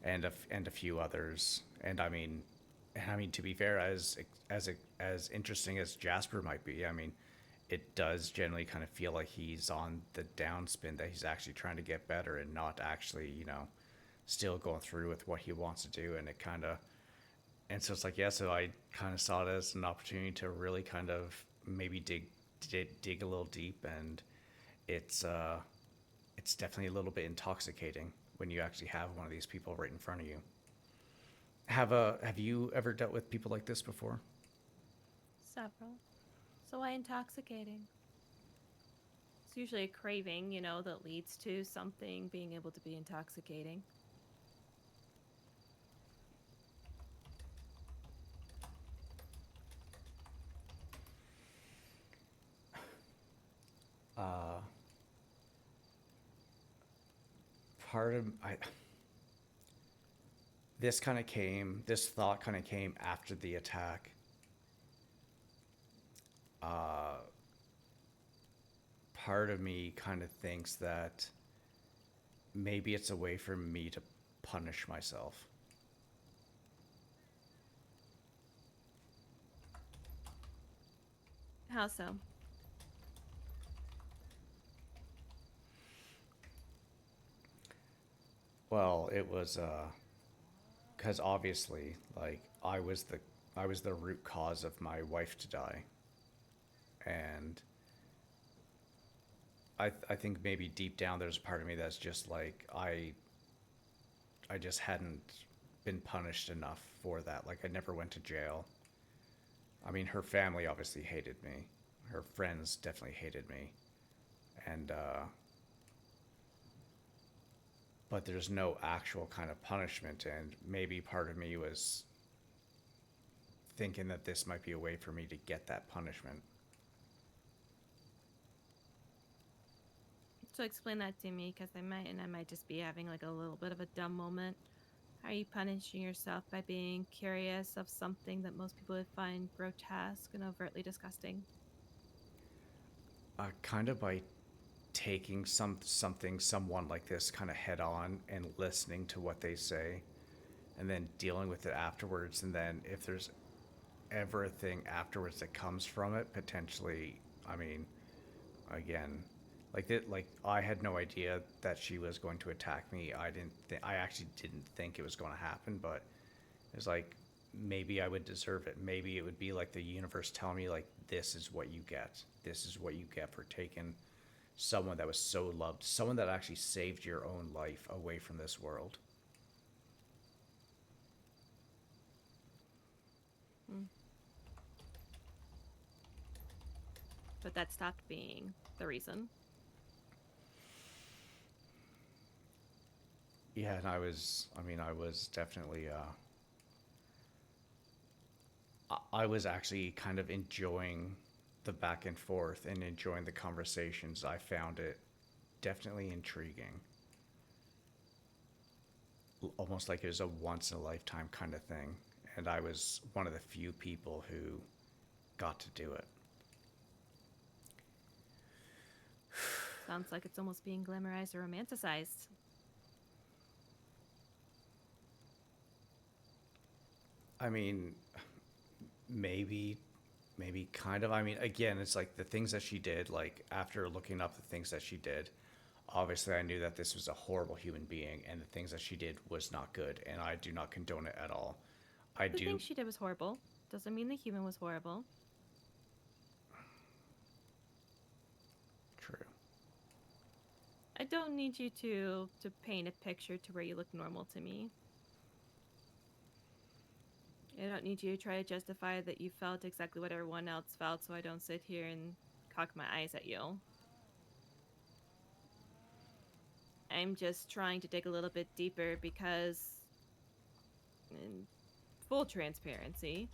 and a few others. And I mean, to be fair, as interesting as Jasper might be, I mean, it does generally kind of feel like he's on the downspin, that he's actually trying to get better and not actually, still going through with what he wants to do. And it kind of, and so it's like, yeah, so I kind of saw it as an opportunity to really kind of maybe dig a little deep. And it's definitely a little bit intoxicating when you actually have one of these people right in front of you. Have you ever dealt with people like this before? Several. So why intoxicating? It's usually a craving, that leads to something being able to be intoxicating. Uh, Part of I this thought kind of came after the attack. Uh, Part of me kind of thinks that maybe it's a way for me to punish myself. How so? Well, it was because obviously, like, I was the root cause of my wife to die, and I think maybe deep down there's a part of me that's just like I just hadn't been punished enough for that. Like, I never went to jail. I mean, her family obviously hated me. Her friends definitely hated me, and but there's no actual kind of punishment. And maybe part of me was thinking that this might be a way for me to get that punishment. So explain that to me, because I might just be having like a little bit of a dumb moment. Are you punishing yourself by being curious of something that most people would find grotesque and overtly disgusting? Kind of by taking someone like this kind of head on and listening to what they say, and then dealing with it afterwards. And then if there's ever a thing afterwards that comes from it, potentially, I mean, again, like that, like, I had no idea that she was going to attack me. I actually didn't think it was going to happen, but it's like, maybe I would deserve it. Maybe it would be like the universe telling me, like, this is what you get. This is what you get for taking someone that was so loved, someone that actually saved your own life away from this world. Hmm. But that stopped being the reason. Yeah, and I was definitely, I was actually kind of enjoying the back and forth and enjoying the conversations. I found it definitely intriguing. Almost like it was a once in a lifetime kind of thing. And I was one of the few people who got to do it. Sounds like it's almost being glamorized or romanticized. I mean, maybe, maybe kind of. I mean, again, it's like the things that she did, like, after looking up the things that she did, obviously I knew that this was a horrible human being, and the things that she did was not good, and I do not condone it at all. I The do. thing she did was horrible. Doesn't mean the human was horrible. True. I don't need you to paint a picture to where you look normal to me. I don't need you to try to justify that you felt exactly what everyone else felt, so I don't sit here and cock my eyes at you. I'm just trying to dig a little bit deeper because, in full transparency,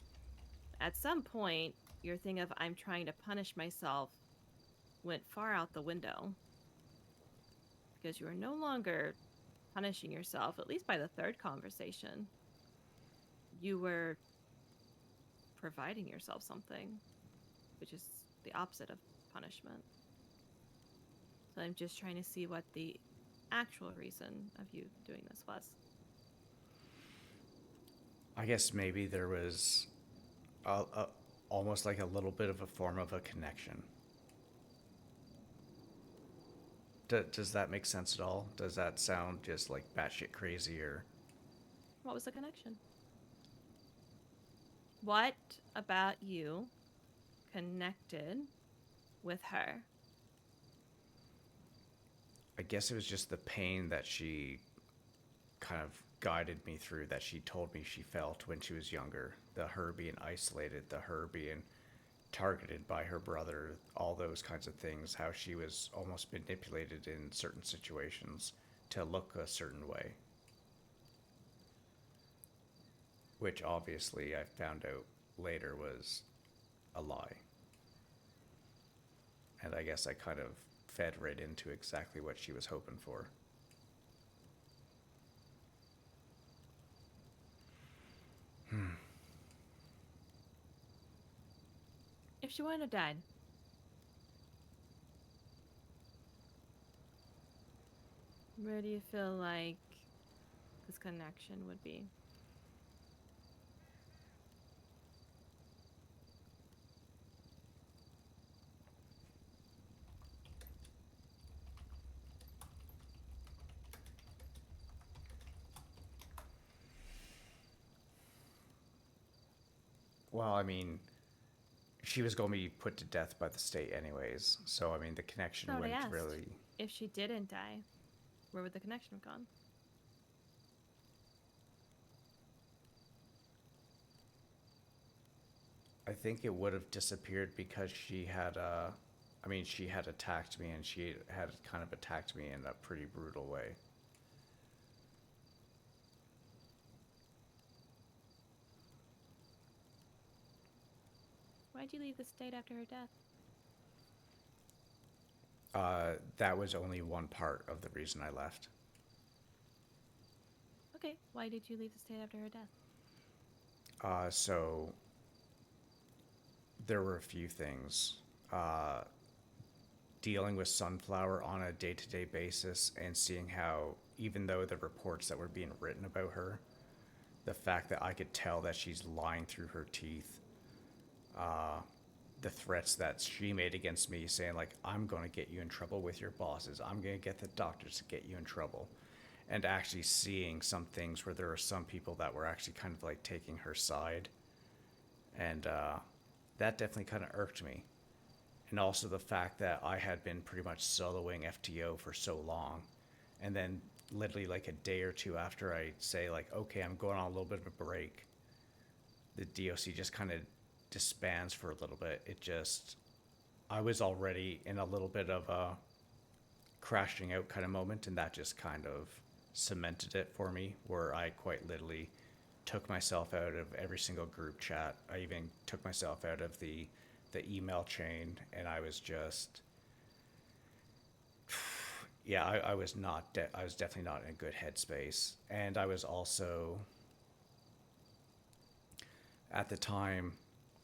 at some point, your thing of I'm trying to punish myself went far out the window. because you are no longer punishing yourself, at least by the third conversation. You were providing yourself something, which is the opposite of punishment. So I'm just trying to see what the actual reason of you doing this was. I guess maybe there was almost like a little bit of a form of a connection. Does that make sense at all? Does that sound just like batshit crazy or? What was the connection? What about you connected with her? I guess it was just the pain that she kind of guided me through, that she told me she felt when she was younger. The her being isolated, the her being targeted by her brother, all those kinds of things, how she was almost manipulated in certain situations to look a certain way. Which obviously I found out later was a lie. And I guess I kind of fed right into exactly what she was hoping for. If she wouldn't have died, where do you feel like this connection would be? Well, I mean, she was going to be put to death by the state anyways. So, I mean, the connection That's not what I wouldn't asked. really... If she didn't die, where would the connection have gone? I think it would have disappeared because she had, I mean, she had attacked me, and she had kind of attacked me in a pretty brutal way. Why'd you leave the state after her death? That was only one part of the reason I left. Okay, why did you leave the state after her death? So there were a few things. Dealing with Sunflower on a day-to-day basis and seeing how, even though the reports that were being written about her, the fact that I could tell that she's lying through her teeth, the threats that she made against me, saying like, I'm going to get you in trouble with your bosses, I'm going to get the doctors to get you in trouble, and actually seeing some things where there were some people that were actually kind of like taking her side, and that definitely kind of irked me. And also the fact that I had been pretty much soloing FTO for so long, and then literally like a day or two after I say like, okay, I'm going on a little bit of a break, the DOC just kind of disbands for a little bit. It just, I was already in a little bit of a crashing out kind of moment, and that just kind of cemented it for me, where I quite literally took myself out of every single group chat. I even took myself out of the email chain, and I was just, yeah, I was not, I was definitely not in a good headspace. And I was also, at the time,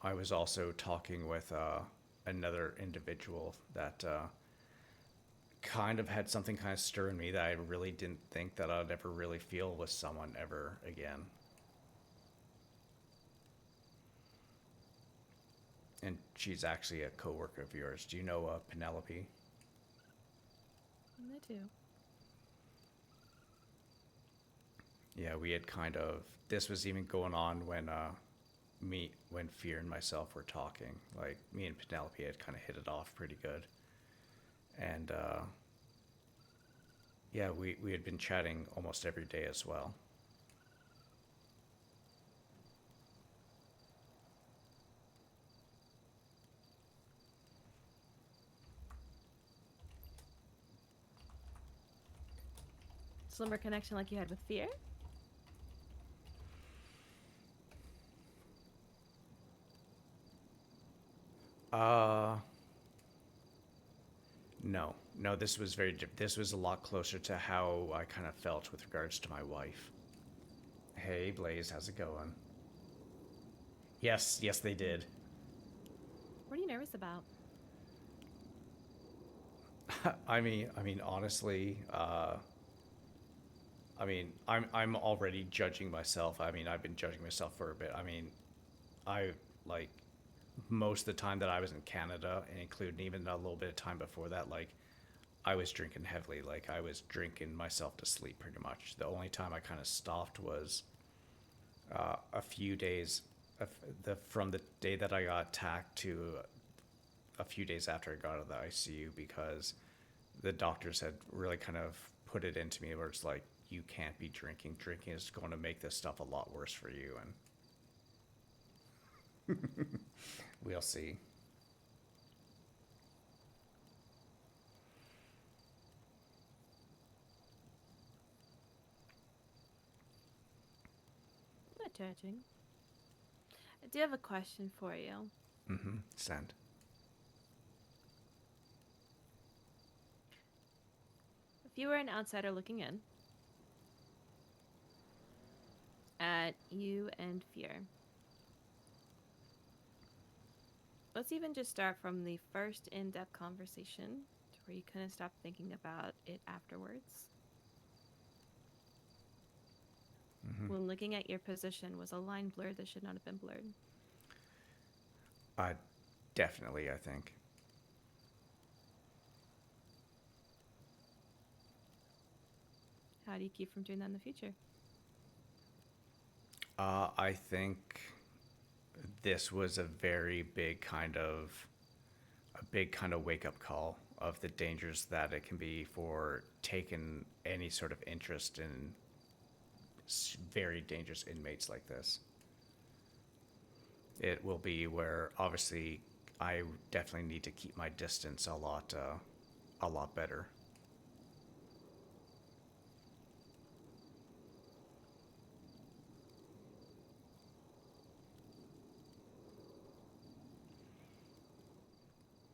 I was also talking with another individual that kind of had something kind of stir in me that I really didn't think that I'd ever really feel with someone ever again. And she's actually a coworker of yours. Do you know Penelope? I do. Yeah, we had kind of, this was even going on when when Fear and myself were talking. Like, me and Penelope had kind of hit it off pretty good. And yeah, we had been chatting almost every day as well. Slimmer connection like you had with Fear? No, no, this was this was a lot closer to how I kind of felt with regards to my wife. Hey, Blaze, how's it going? Yes, yes, they did. What are you nervous about? Honestly, I'm already judging myself. I mean, I've been judging myself for a bit. I mean, I like most of the time that I was in Canada, and including even a little bit of time before that, like I was drinking heavily. Like I was drinking myself to sleep pretty much. The only time I kind of stopped was a few days from the day that I got attacked to a few days after I got out of the ICU, because the doctors had really kind of put it into me where it's like, you can't be drinking. Drinking is going to make this stuff a lot worse for you, and we'll see. Not judging. I do have a question for you. Send. If you were an outsider looking in at you and fear, let's even just start from the first in-depth conversation to where you couldn't stop thinking about it afterwards. When looking at your position, was a line blurred that should not have been blurred? Definitely, I think. How do you keep from doing that in the future? I think this was a very big kind of wake up call of the dangers that it can be for taking any sort of interest in very dangerous inmates like this. It will be where obviously I definitely need to keep my distance a lot better.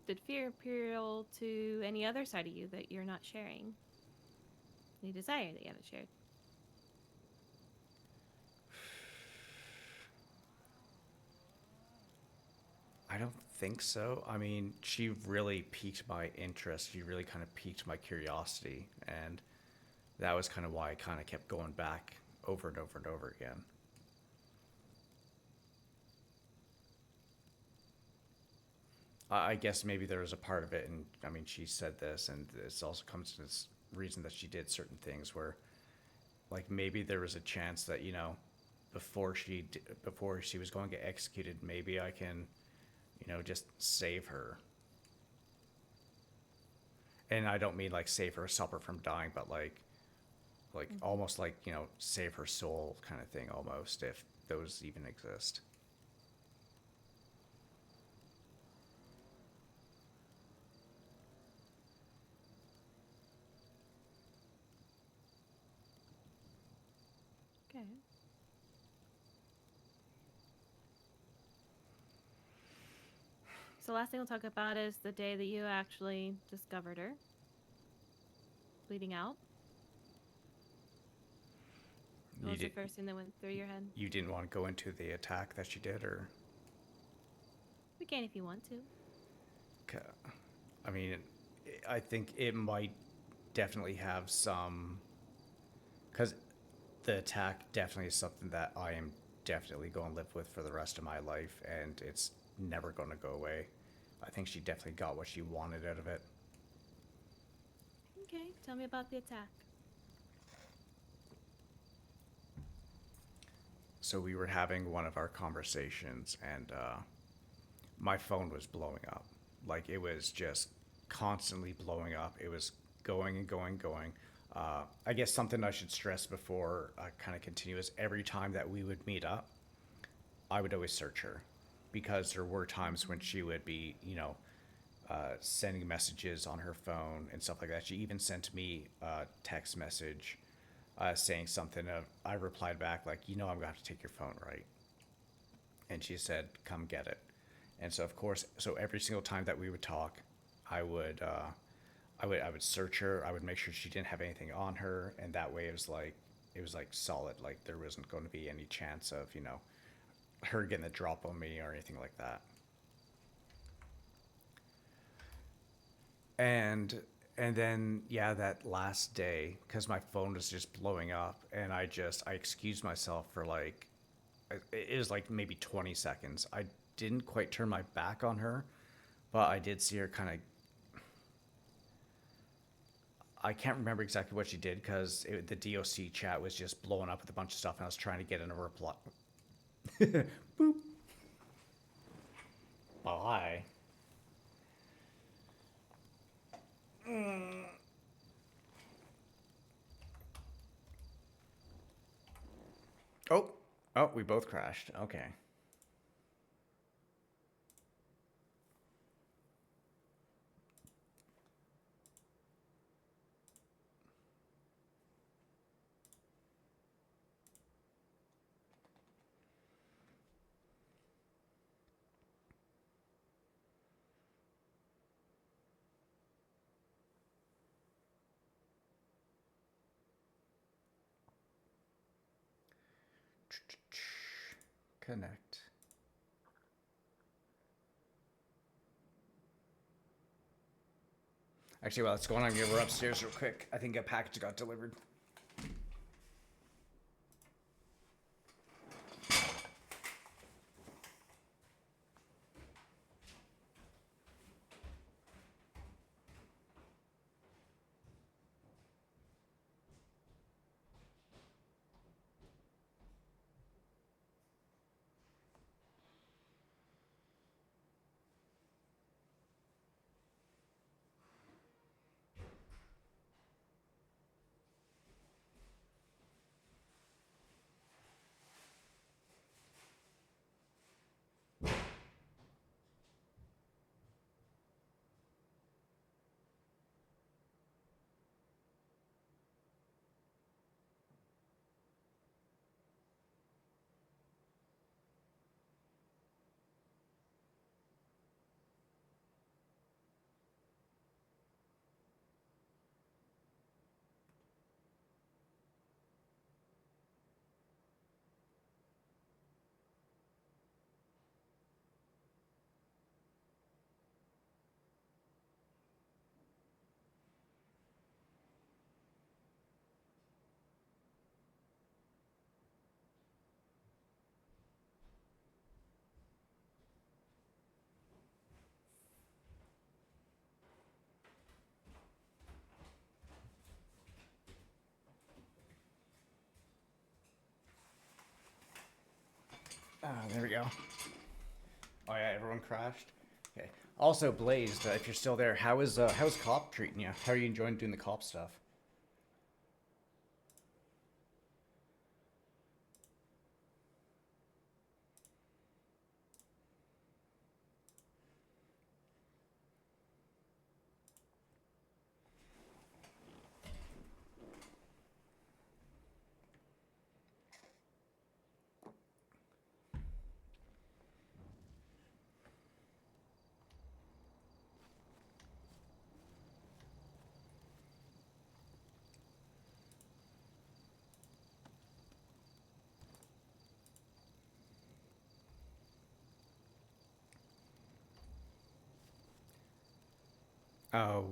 Did fear appeal to any other side of you that you're not sharing? Any desire that you haven't shared? I don't think so. I mean, she really piqued my interest. She really kind of piqued my curiosity. And that was kind of why I kind of kept going back over and over and over again. I guess maybe there was a part of it, and I mean, she said this, and this also comes to this reason that she did certain things where, like, maybe there was a chance that, you know, before she was going to get executed, maybe I can, you know, just save her. And I don't mean like save her, stop her from dying, but like almost like, you know, save her soul kind of thing almost, if those even exist. Okay. So last thing we'll talk about is the day that you actually discovered her bleeding out. What was the first thing that went through your head? You didn't want to go into the attack that she did, or? We can if you want to. I mean, I think it might definitely have some, because the attack definitely is something that I am definitely going to live with for the rest of my life, and it's never going to go away. I think she definitely got what she wanted out of it. Okay, tell me about the attack. So we were having one of our conversations, and my phone was blowing up. Like, it was just constantly blowing up. It was going and going and going. I guess something I should stress before I kind of continue is every time that we would meet up, I would always search her, because there were times when she would be, you know, sending messages on her phone and stuff like that. She even sent me a text message saying something. I replied back like, you know, I'm going to have to take your phone, right? And she said, come get it. And so, of course, so every single time that we would talk, I I would search her. I would make sure she didn't have anything on her, and that way it was like solid. Like there wasn't going to be any chance of her getting the drop on me or anything like that. And and then yeah, that last day, because my phone was just blowing up, and I excused myself for like it was like maybe 20 seconds. I didn't quite turn my back on her, but I did see her kind of. I can't remember exactly what she did because the DOC chat was just blowing up with a bunch of stuff, and I was trying to get in a reply. Boop. Bye. Oh, oh, we both crashed. Okay. Connect. Actually, while it's going on, we're upstairs real quick. I think a package got delivered. Ah, there we go. Oh yeah, everyone crashed. Okay. Also, Blazed, if you're still there, how's cop treating you? How are you enjoying doing the cop stuff?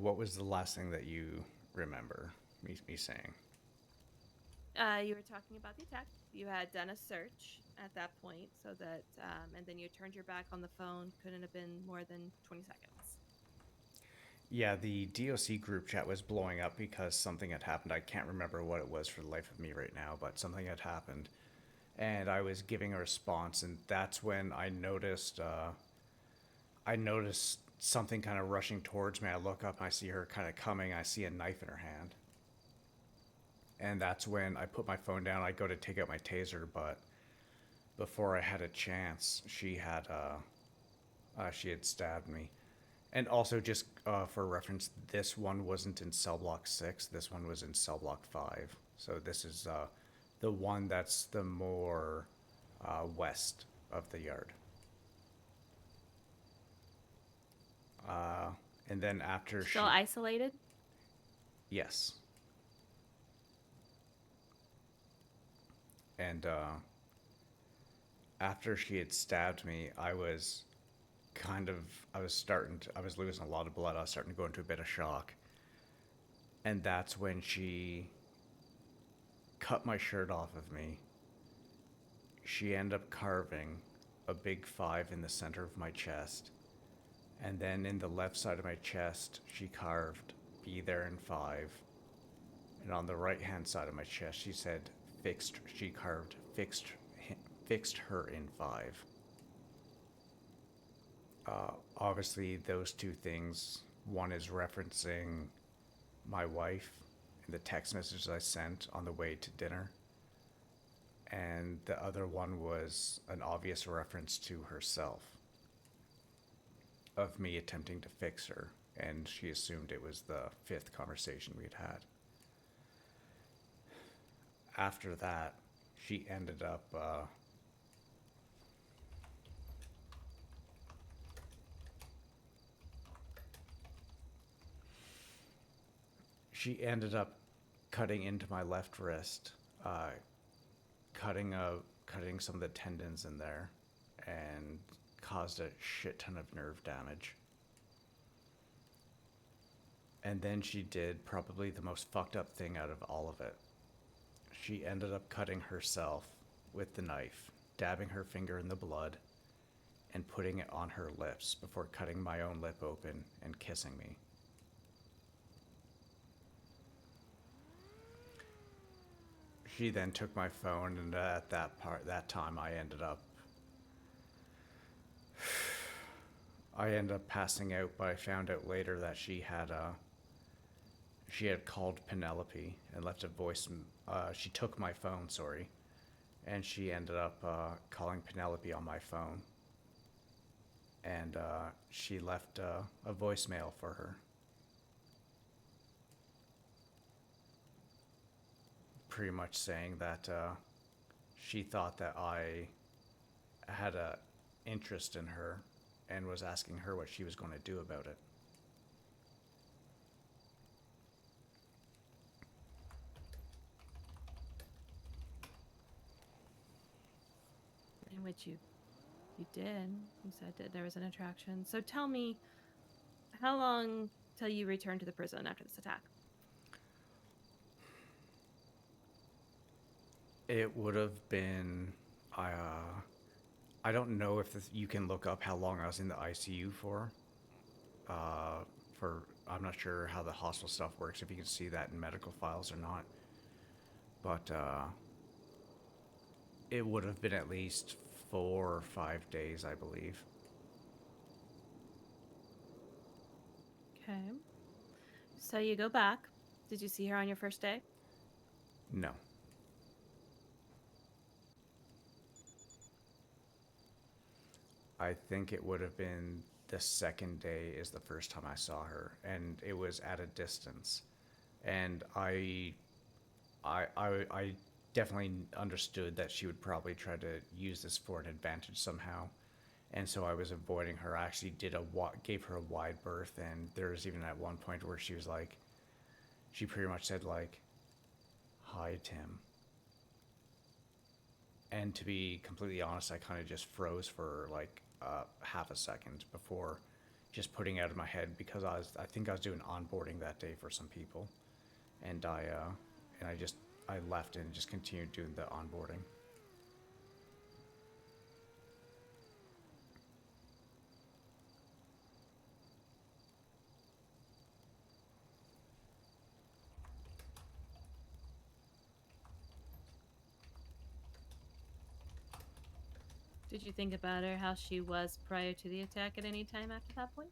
What was the last thing that you remember me saying? You were talking about the attack. You had done a search at that point, so that, and then you turned your back on the phone. Couldn't have been more than 20 seconds. Yeah, the DOC group chat was blowing up because something had happened. I can't remember what it was for the life of me right now, but something had happened. And I was giving a response, and that's when I noticed something kind of rushing towards me. I look up, I see her kind of coming. I see a knife in her hand. And that's when I put my phone down. I go to take out my taser, but before I had a chance, she had stabbed me. And also, just for reference, this one wasn't in cell block 6. This one was in cell block 5. So this is the one that's the more west of the yard. And then after Still isolated? Yes. And after she had stabbed me, I was losing a lot of blood. I was starting to go into a bit of shock. And that's when she cut my shirt off of me. She ended up carving a big 5 in the center of my chest. And then in the left side of my chest, she carved "Be there in 5." And on the right hand side of my chest, she carved fixed her in 5. Obviously, those two things, one is referencing my wife and the text messages I sent on the way to dinner, and the other one was an obvious reference to herself, of me attempting to fix her, and she assumed it was the 5th conversation we'd had. After that, she ended up cutting into my left wrist, cutting some of the tendons in there, and caused a shit ton of nerve damage. And then she did probably the most fucked up thing out of all of it. She ended up cutting herself with the knife, dabbing her finger in the blood, and putting it on her lips before cutting my own lip open and kissing me. She then took my phone, and at that time, I ended up passing out. But I found out later that she had called Penelope and left a voice. She took my phone, sorry, and she ended up calling Penelope on my phone, and she left a voicemail for her. Pretty much saying that she thought that I had a interest in her and was asking her what she was going to do about it. In which you did. You said that there was an attraction. So tell me, how long till you returned to the prison after this attack? It would have been, I don't know if you can look up how long I was in the ICU for. I'm not sure how the hospital stuff works, if you can see that in medical files or not. But it would have been at least 4 or 5 days, I believe. Okay. So you go back. Did you see her on your first day? No. I think it would have been the second day is the first time I saw her, and it was at a distance. And I definitely understood that she would probably try to use this for an advantage somehow, and so I was avoiding her. I actually gave her a wide berth, and there was even at one point where she was like, she pretty much said like, "Hi, Tim." And to be completely honest, I kind of just froze for like half a second before just putting out of my head, because I think I was doing onboarding that day for some people, and I left and just continued doing the onboarding. Did you think about her, how she was prior to the attack at any time after that point?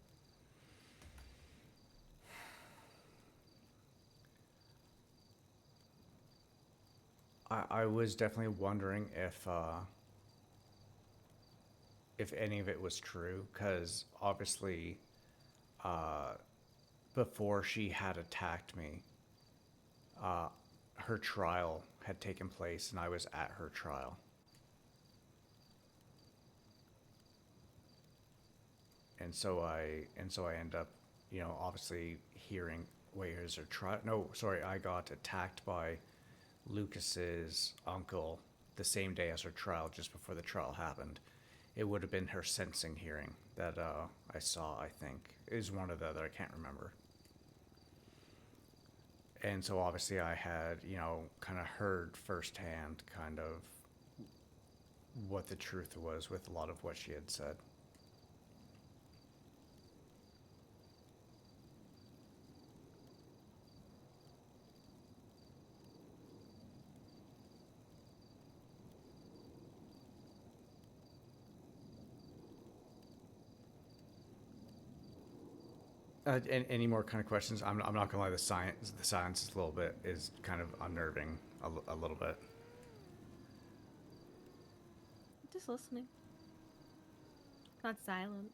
I was definitely wondering if any of it was true, because obviously before she had attacked me, her trial had taken place, and I was at her trial. And so I end up, obviously hearing wait, is her trial? No, sorry, I got attacked by Lucas's uncle the same day as her trial, just before the trial happened. It would have been her sentencing hearing that I saw, I think. Is one or the other, I can't remember. And so obviously I had, kind of heard firsthand kind of what the truth was with a lot of what she had said. Any more kind of questions? I'm not gonna lie. The silence is a little bit is kind of unnerving a little bit. Just listening. Not silence.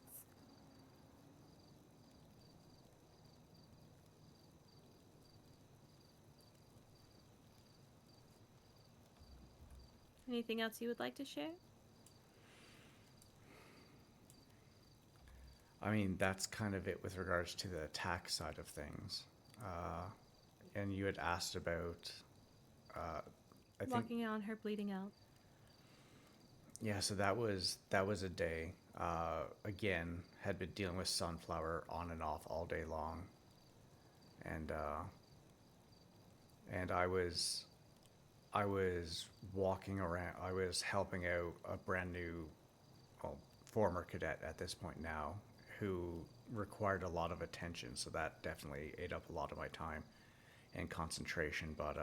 Anything else you would like to share? I mean, that's kind of it with regards to the attack side of things. And you had asked about, I think, Walking on her bleeding out. yeah. So that was a day. Again, had been dealing with Sunflower on and off all day long, and I was walking around. I was helping out a brand new, well, former cadet at this point now, who required a lot of attention. So that definitely ate up a lot of my time and concentration. But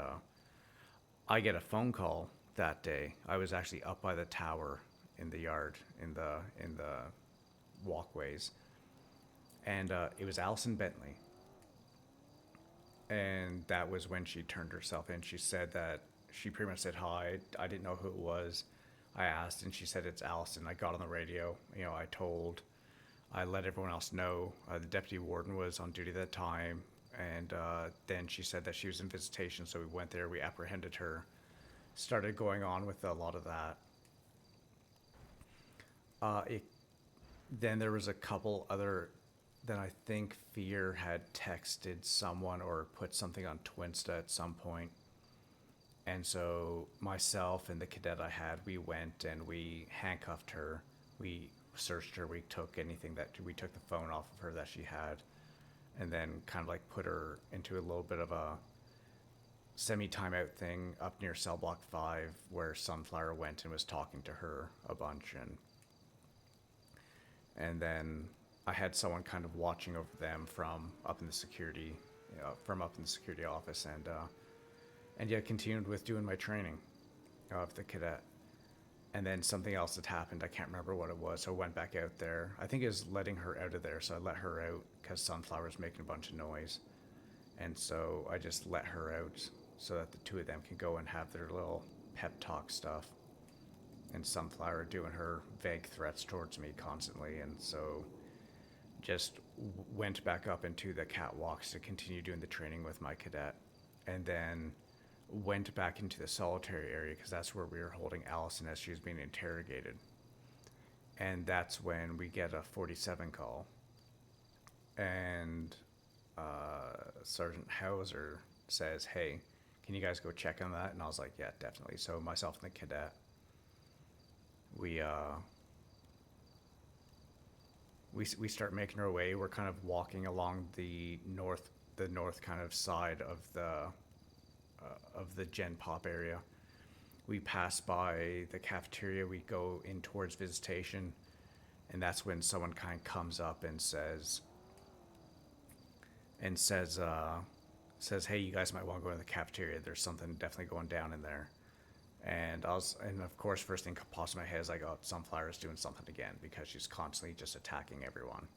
I get a phone call that day. I was actually up by the tower in the yard, in the walkways, and it was Allison Bentley. And that was when she turned herself in. She said that she pretty much said hi. I didn't know who it was. I asked, and she said it's Allison. I got on the radio. I let everyone else know. The deputy warden was on duty at that time, and then she said that she was in visitation. So we went there. We apprehended her. Started going on with a lot of that. Then there was a couple other. Then I think Fear had texted someone or put something on Twinsta at some point. And so myself and the cadet I had, we went and we handcuffed her. We searched her. We took the phone off of her that she had, and then kind of like put her into a little bit of a semi-timeout thing up near cell block 5 where Sunflower went and was talking to her a bunch. And then I had someone kind of watching over them from up in the security office, and yeah, continued with doing my training of the cadet. And then something else had happened. I can't remember what it was. So I went back out there. I think it was letting her out of there. So I let her out because Sunflower was making a bunch of noise. And so I just let her out so that the two of them can go and have their little pep talk stuff. And Sunflower doing her vague threats towards me constantly. And so just went back up into the catwalks to continue doing the training with my cadet, and then went back into the solitary area because that's where we were holding Allison as she was being interrogated. And that's when we get a 47 call, and Sergeant Hauser says, "Hey, can you guys go check on that?" And I was like, "Yeah, definitely." So myself and the cadet, we start making our way. We're kind of walking along the north kind of side of the Gen Pop area. We pass by the cafeteria. We go in towards visitation, and that's when someone kind of comes up and says, "Hey, you guys might want to go to the cafeteria. There's something definitely going down in there." And of course, first thing that pops in my head is like, "Oh, Sunflower is doing something again," because she's constantly just attacking everyone.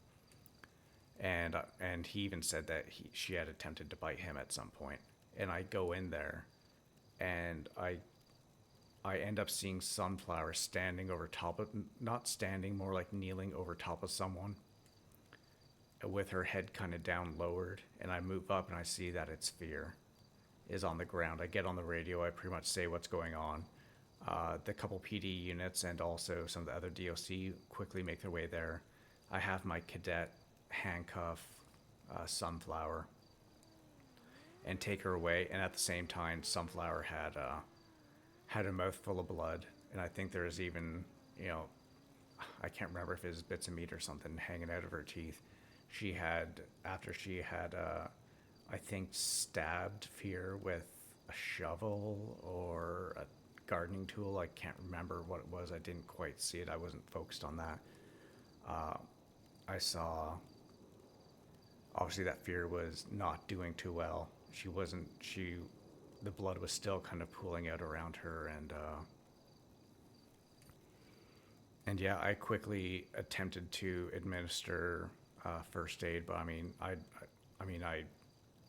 And he even said that she had attempted to bite him at some point. And I go in there, and I end up seeing Sunflower standing over top of, not standing, more like kneeling over top of someone, with her head kind of down lowered. And I move up and I see that it's Fear is on the ground. I get on the radio. I pretty much say what's going on. The couple PD units and also some of the other DOC quickly make their way there. I have my cadet handcuff Sunflower, and take her away. And at the same time, Sunflower had a mouth full of blood, and I think there was even, you know, I can't remember if it was bits of meat or something hanging out of her teeth. She had, after she had, I think, stabbed Fear with a shovel or a gardening tool. I can't remember what it was. I didn't quite see it. I wasn't focused on that. I saw, obviously, that Fear was not doing too well. The blood was still kind of pooling out around her, and yeah, I quickly attempted to administer first aid, but I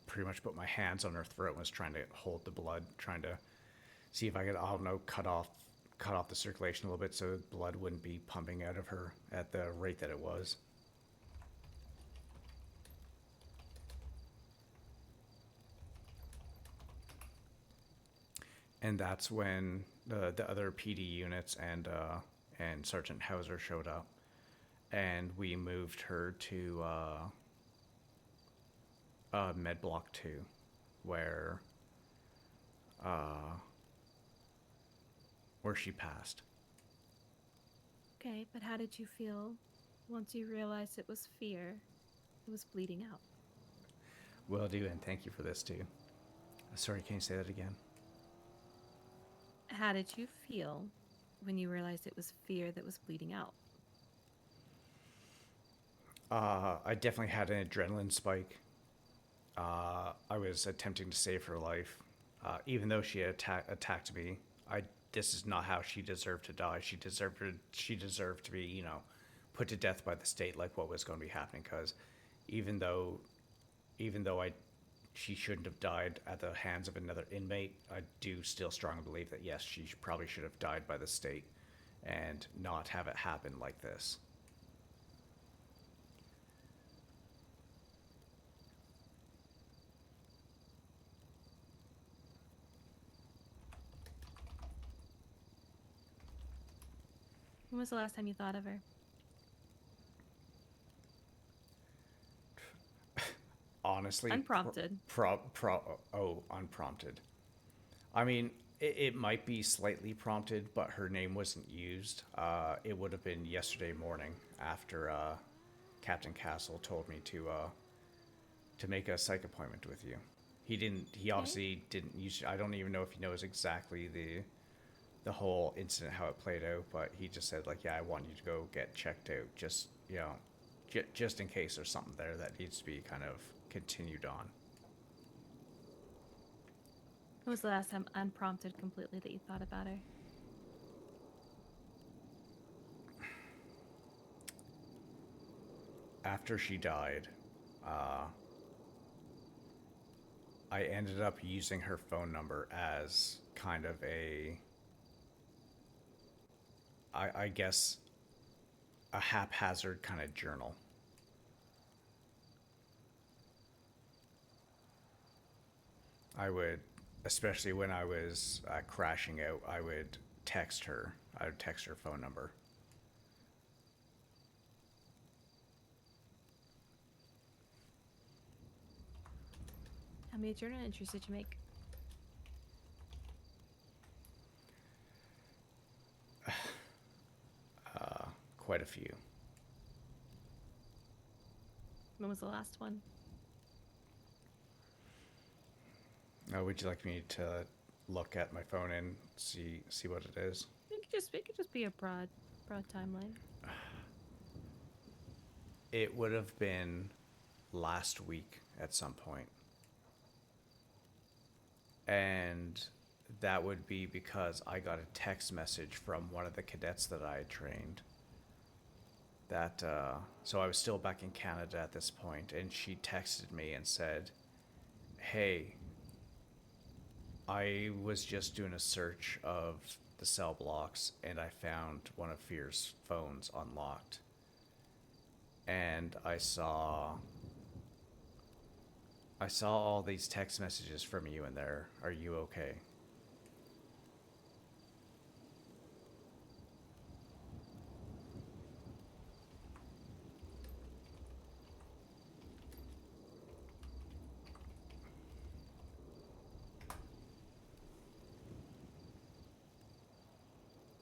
pretty much put my hands on her throat and was trying to hold the blood, trying to see if I could, I don't know, cut off the circulation a little bit so blood wouldn't be pumping out of her at the rate that it was. And that's when the other PD units and Sergeant Hauser showed up, and we moved her to Med Block 2, where she passed. Okay, but how did you feel once you realized it was Fear who was bleeding out? Will do, and thank you for this too. Sorry, can you say that again? How did you feel when you realized it was Fear that was bleeding out? I definitely had an adrenaline spike. I was attempting to save her life. Even though she had attacked me, this is not how she deserved to die. She deserved to be, you know, put to death by the state, like what was going to be happening. Because even though she shouldn't have died at the hands of another inmate, I do still strongly believe that yes, she probably should have died by the state, and not have it happen like this. When was the last time you thought of her? Honestly, Unprompted. Unprompted. I mean, it might be slightly prompted, but her name wasn't used. It would have been yesterday morning after Captain Castle told me to make a psych appointment with you. He obviously didn't use. I don't even know if he knows exactly the whole incident, how it played out, but he just said, like, yeah, I want you to go get checked out, just, you know, just in case there's something there that needs to be kind of continued on. When was the last time, unprompted completely, that you thought about her? After she died, I ended up using her phone number as kind of I guess, a haphazard kind of journal. I would, especially when I was crashing out, I would text her. I would text her phone number. How many journal entries did you make? Quite a few. When was the last one? Would you like me to look at my phone and see what it is? It could just be a broad timeline. It would have been last week at some point. And that would be because I got a text message from one of the cadets that I had trained. So I was still back in Canada at this point, and she texted me and said, hey, I was just doing a search of the cell blocks, and I found one of Fear's phones unlocked. And I saw all these text messages from you in there. Are you okay?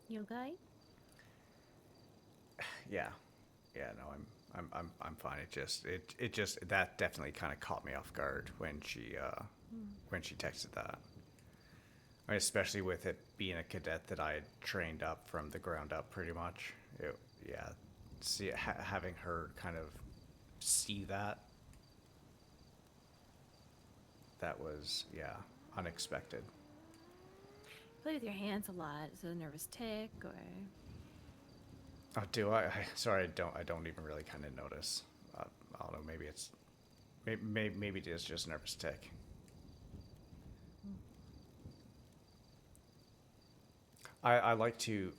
You okay? Yeah, yeah. No, I'm fine. It just that definitely kind of caught me off guard when she texted that. I mean, especially with it being a cadet that I had trained up from the ground up, pretty much. Yeah, see, having her kind of see that was, yeah, unexpected. Play with your hands a lot. Is it a nervous tick or? Oh, do I? Sorry, I don't even really kind of notice. I don't know. Maybe it is just nervous tick. I like to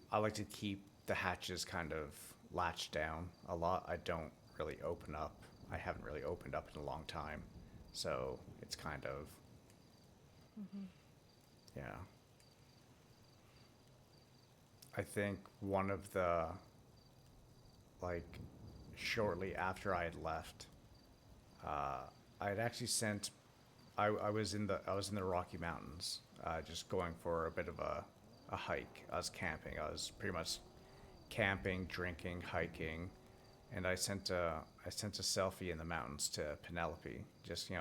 keep the hatches kind of latched down a lot. I don't really open up. I haven't really opened up in a long time, so it's kind of, yeah. I think one of the, like, shortly after I had left, I had actually sent. I was in the Rocky Mountains, just going for a bit of a hike. I was camping. I was pretty much camping, drinking, hiking, and I sent a selfie in the mountains to Penelope, just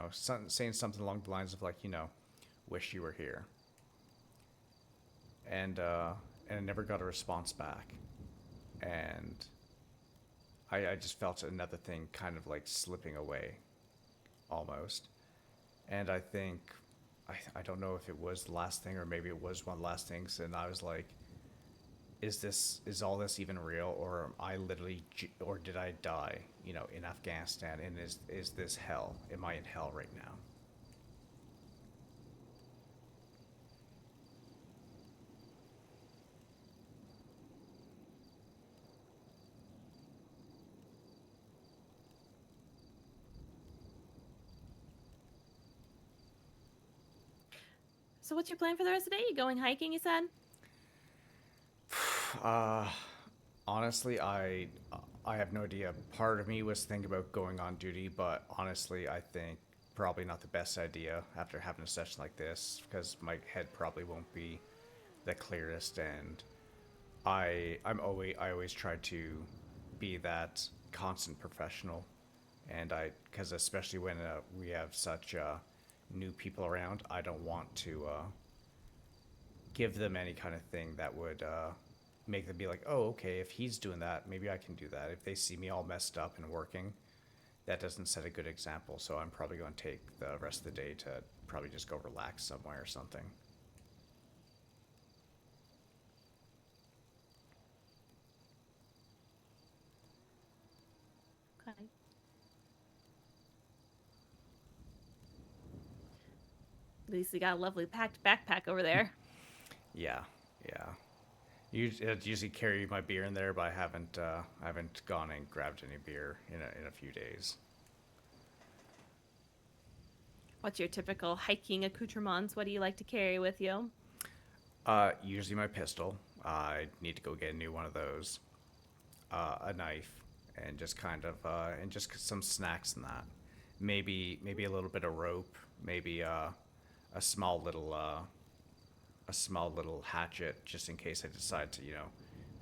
saying something along the lines of like, wish you were here, and I never got a response back, and I just felt another thing kind of like slipping away, almost, and I think I don't know if it was the last thing or maybe it was one of the last things, and I was like, is all this even real, or am I literally or did I die in Afghanistan, and is this hell? Am I in hell right now? So what's your plan for the rest of the day? You going hiking? You said. uh Honestly, I have no idea. Part of me was thinking about going on duty, but honestly, I think probably not the best idea after having a session like this, because my head probably won't be the clearest, and I always try to be that constant professional, and because especially when we have such new people around, I don't want to give them any kind of thing that would make them be like, oh, okay, if he's doing that, maybe I can do that. If they see me all messed up and working, that doesn't set a good example. So I'm probably going to take the rest of the day to probably just go relax somewhere or something. Okay. At least you got a lovely packed backpack over there. Yeah, yeah. I usually carry my beer in there, but I haven't gone and grabbed any beer in a few days. What's your typical hiking accoutrements? What do you like to carry with you? Usually my pistol. I need to go get a new one of those. A knife, and just and just some snacks and that. Maybe a little bit of rope. Maybe a small little a small little hatchet, just in case I decide to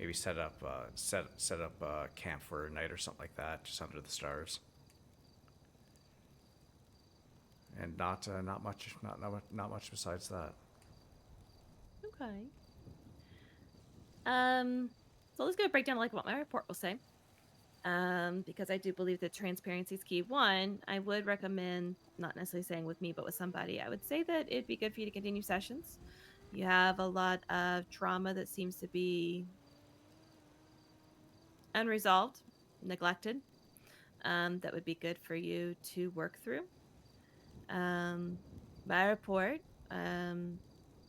maybe set up camp for a night or something like that, just under the stars. And not much besides that. Okay. So let's go break down like what my report will say. Because I do believe that transparency is key. One, I would recommend not necessarily saying with me, but with somebody. I would say that it'd be good for you to continue sessions. You have a lot of trauma that seems to be unresolved, neglected. That would be good for you to work through. Um, my report, um,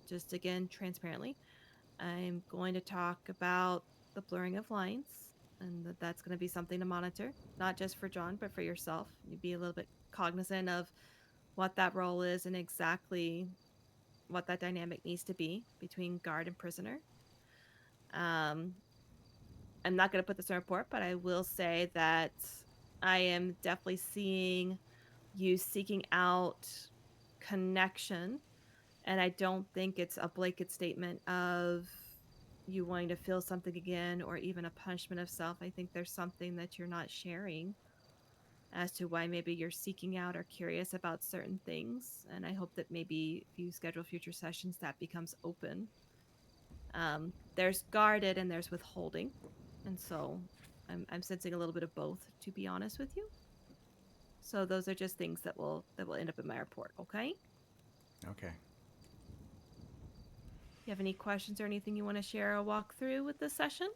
just again transparently, I'm going to talk about the blurring of lines, and that's going to be something to monitor, not just for John, but for yourself. You be a little bit cognizant of what that role is and exactly what that dynamic needs to be between guard and prisoner. Um, I'm not going to put this in a report, but I will say that I am definitely seeing you seeking out connection, and I don't think it's a blanket statement of you wanting to feel something again or even a punishment of self. I think there's something that you're not sharing as to why maybe you're seeking out or curious about certain things. And I hope that maybe if you schedule future sessions, that becomes open. There's guarded and there's withholding. And so I'm sensing a little bit of both, to be honest with you. So those are just things that will end up in my report, okay? Okay. You have any questions or anything you want to share or walk through with this session?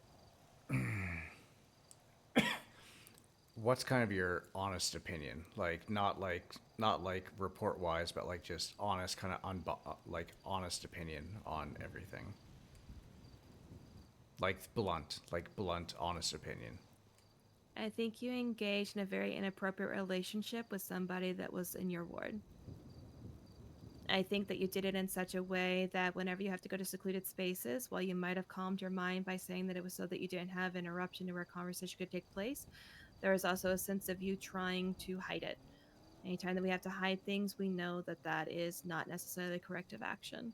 What's kind of your honest opinion? Not like report wise, but like just honest kind of like honest opinion on everything. Like blunt, honest opinion. I think you engaged in a very inappropriate relationship with somebody that was in your ward. I think that you did it in such a way that whenever you have to go to secluded spaces, while you might have calmed your mind by saying that it was so that you didn't have interruption to where conversation could take place, there is also a sense of you trying to hide it. Anytime that we have to hide things, we know that that is not necessarily corrective action.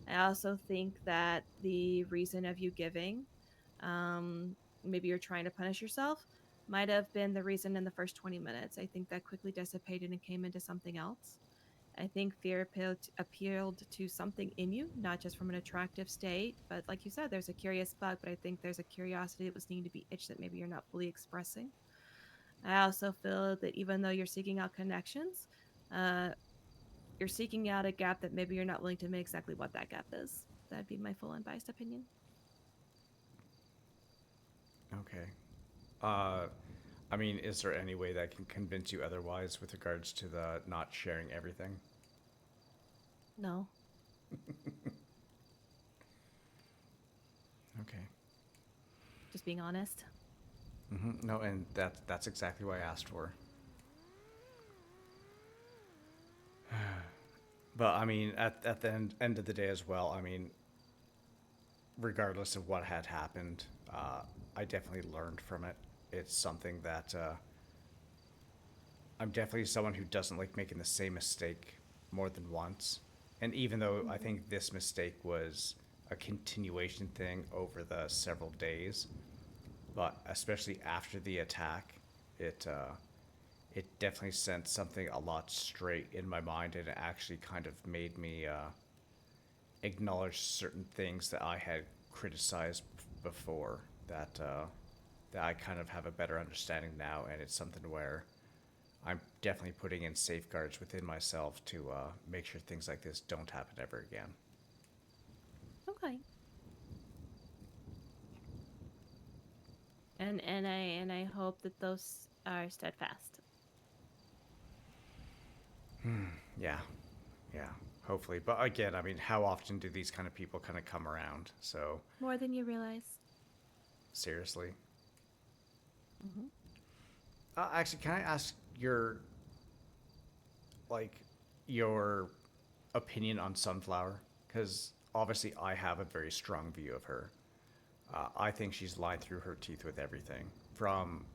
I also think that the reason of you giving, um, maybe you're trying to punish yourself, might have been the reason in the first 20 minutes. I think that quickly dissipated and came into something else. I think fear appealed to something in you, not just from an attractive state, but like you said, there's a curious bug, but I think there's a curiosity that was needing to be itched that maybe you're not fully expressing. I also feel that even though you're seeking out connections, uh, you're seeking out a gap that maybe you're not willing to admit exactly what that gap is. That'd be my full unbiased opinion. Okay. Uh, I mean, is there any way that can convince you otherwise with regards to the not sharing everything? No. Okay. Just being honest. No, and that's exactly what I asked for. But I mean, at the end of the day as well, I mean, regardless of what had happened, I definitely learned from it. It's something that I'm definitely someone who doesn't like making the same mistake more than once. And even though I think this mistake was a continuation thing over the several days, but especially after the attack, it definitely sent something a lot straight in my mind, and it actually kind of made me acknowledge certain things that I had criticized before that I kind of have a better understanding now, and it's something where I'm definitely putting in safeguards within myself to make sure things like this don't happen ever again. Okay. And I hope that those are steadfast. Yeah, yeah, hopefully. But again, I mean, how often do these kind of people kind of come around? So, More than you realize. seriously. Mm-hmm. Actually, can I ask your, like, your opinion on Sunflower? Because obviously I have a very strong view of her. I think she's lied through her teeth with everything. From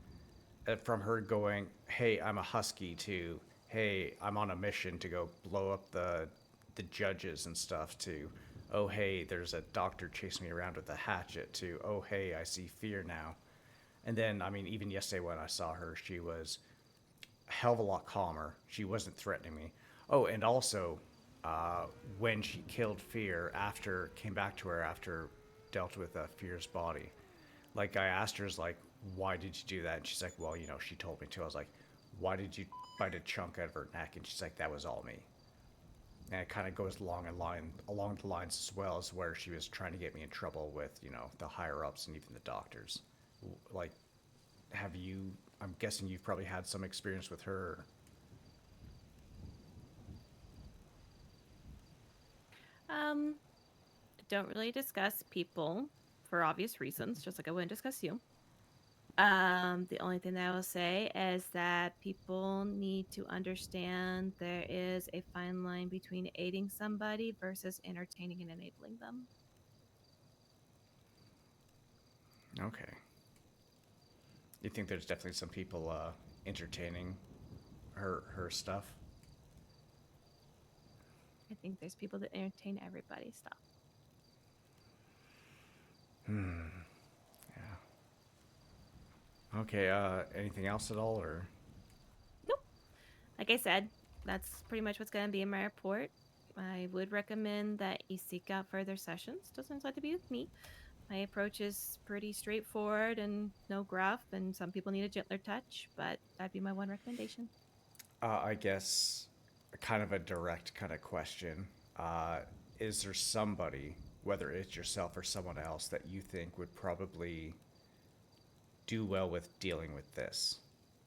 her going, "Hey, I'm a husky," to, "Hey, I'm on a mission to go blow up the judges and stuff," to, "Oh, hey, there's a doctor chasing me around with a hatchet," to, "Oh, hey, I see fear now." And then, I mean, even yesterday when I saw her, she was a hell of a lot calmer. She wasn't threatening me. Oh, and also, when she killed Fear came back to her after dealt with Fear's body. Like, I asked her, like, "Why did you do that?" And she's like, "Well, she told me to." I was like, "Why did you bite a chunk out of her neck?" And she's like, "That was all me." And it kind of goes along the lines as well as where she was trying to get me in trouble with, the higher ups and even the doctors. Like, I'm guessing you've probably had some experience with her. Um, don't really discuss people for obvious reasons, just like I wouldn't discuss you. The only thing that I will say is that people need to understand there is a fine line between aiding somebody versus entertaining and enabling them. Okay. You think there's definitely some people entertaining her stuff? I think there's people that entertain everybody's stuff. Yeah. Okay, anything else at all, or? Nope. Like I said, that's pretty much what's going to be in my report. I would recommend that you seek out further sessions. Doesn't have to be with me. My approach is pretty straightforward and no gruff, and some people need a gentler touch, but that'd be my one recommendation. I guess kind of a direct kind of question. Uh, is there somebody, whether it's yourself or someone else, that you think would probably do well with dealing with this?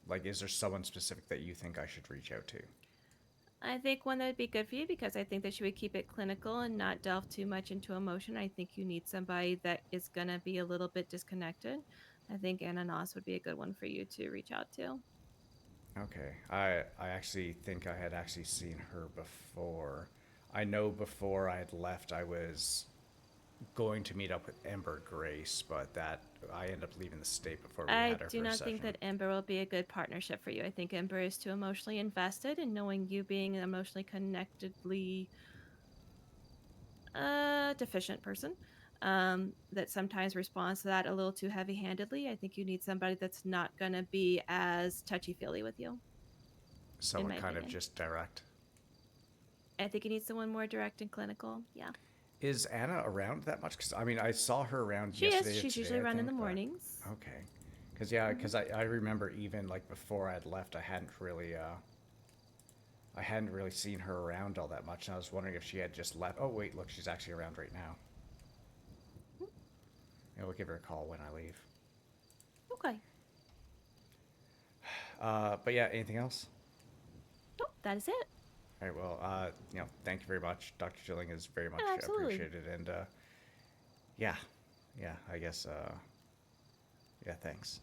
Like, is there someone specific that you think I should reach out to? I think one that would be good for you because I think that you would keep it clinical and not delve too much into emotion. I think you need somebody that is going to be a little bit disconnected. I think Anna Noss would be a good one for you to reach out to. Okay, I actually think I had actually seen her before. I know before I had left, I was going to meet up with Ember Grace, but that I ended up leaving the state before we I had our do first not session. think that Ember will be a good partnership for you. I think Ember is too emotionally invested, and knowing you being an emotionally connectedly deficient person that sometimes responds to that a little too heavy handedly, I think you need somebody that's not going to be as touchy feely with you, in Someone my kind of opinion. just direct. I think you need someone more direct and clinical. Yeah. Is Anna around that much? Because I mean, I saw her around She yesterday. is. Or She's today, usually I around in the think, but- mornings. Okay. Because yeah, because I remember even like before I'd left, I hadn't really seen her around all that much, and I was wondering if she had just left. Oh wait, look, she's actually around right now. Yeah, we'll give her a call when I leave. Okay. But yeah, anything else? Nope, that is it. All right. Well, thank you very much. Dr. Schilling is very much Absolutely. appreciated, and yeah, I guess yeah, thanks.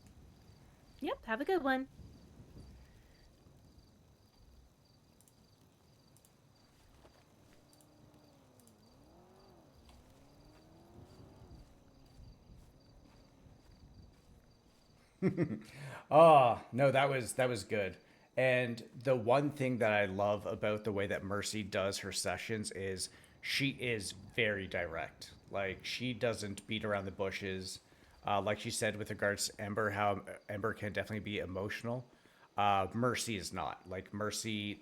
Yep, have a good one. Oh, no, that was good. And the one thing that I love about the way that Mercy does her sessions is she is very direct. Like she doesn't beat around the bushes. Like she said with regards to Ember, how Ember can definitely be emotional. Mercy is not. Mercy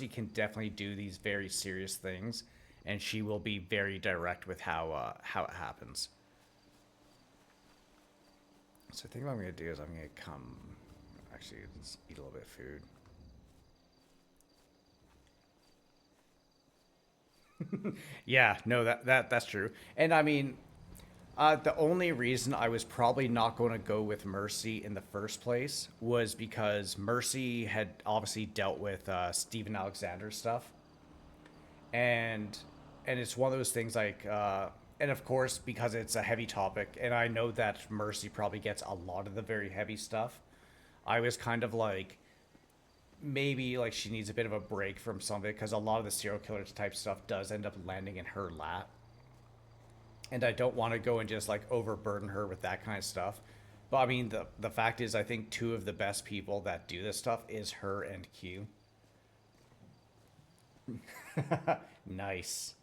can definitely do these very serious things, and she will be very direct with how it happens. So I think what I'm gonna do is I'm gonna come. Actually, let's eat a little bit of food. Yeah, no, that's true. And I mean, the only reason I was probably not going to go with Mercy in the first place was because Mercy had obviously dealt with Stephen Alexander's stuff, and it's one of those things like and of course because it's a heavy topic and I know that Mercy probably gets a lot of the very heavy stuff. I was kind of like maybe like she needs a bit of a break from some of it because a lot of the serial killer type stuff does end up landing in her lap, and I don't want to go and just like overburden her with that kind of stuff. But I mean, the fact is, I think two of the best people that do this stuff is her and Q. Nice,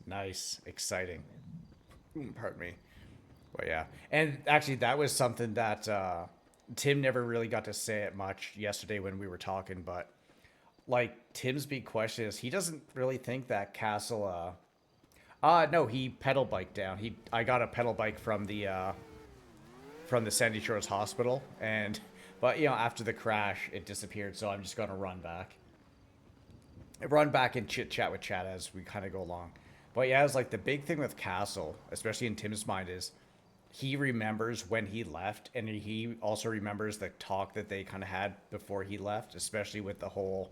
exciting. Pardon me. But yeah, and actually, that was something that Tim never really got to say it much yesterday when we were talking. But like Tim's big question is, he doesn't really think that Castle. No, he pedal biked down. I got a pedal bike from the Sandy Shores Hospital, but after the crash, it disappeared. So I'm just gonna run back and chit chat with Chad as we kind of go along. But yeah, it's like the big thing with Castle, especially in Tim's mind, is he remembers when he left, and he also remembers the talk that they kind of had before he left, especially with the whole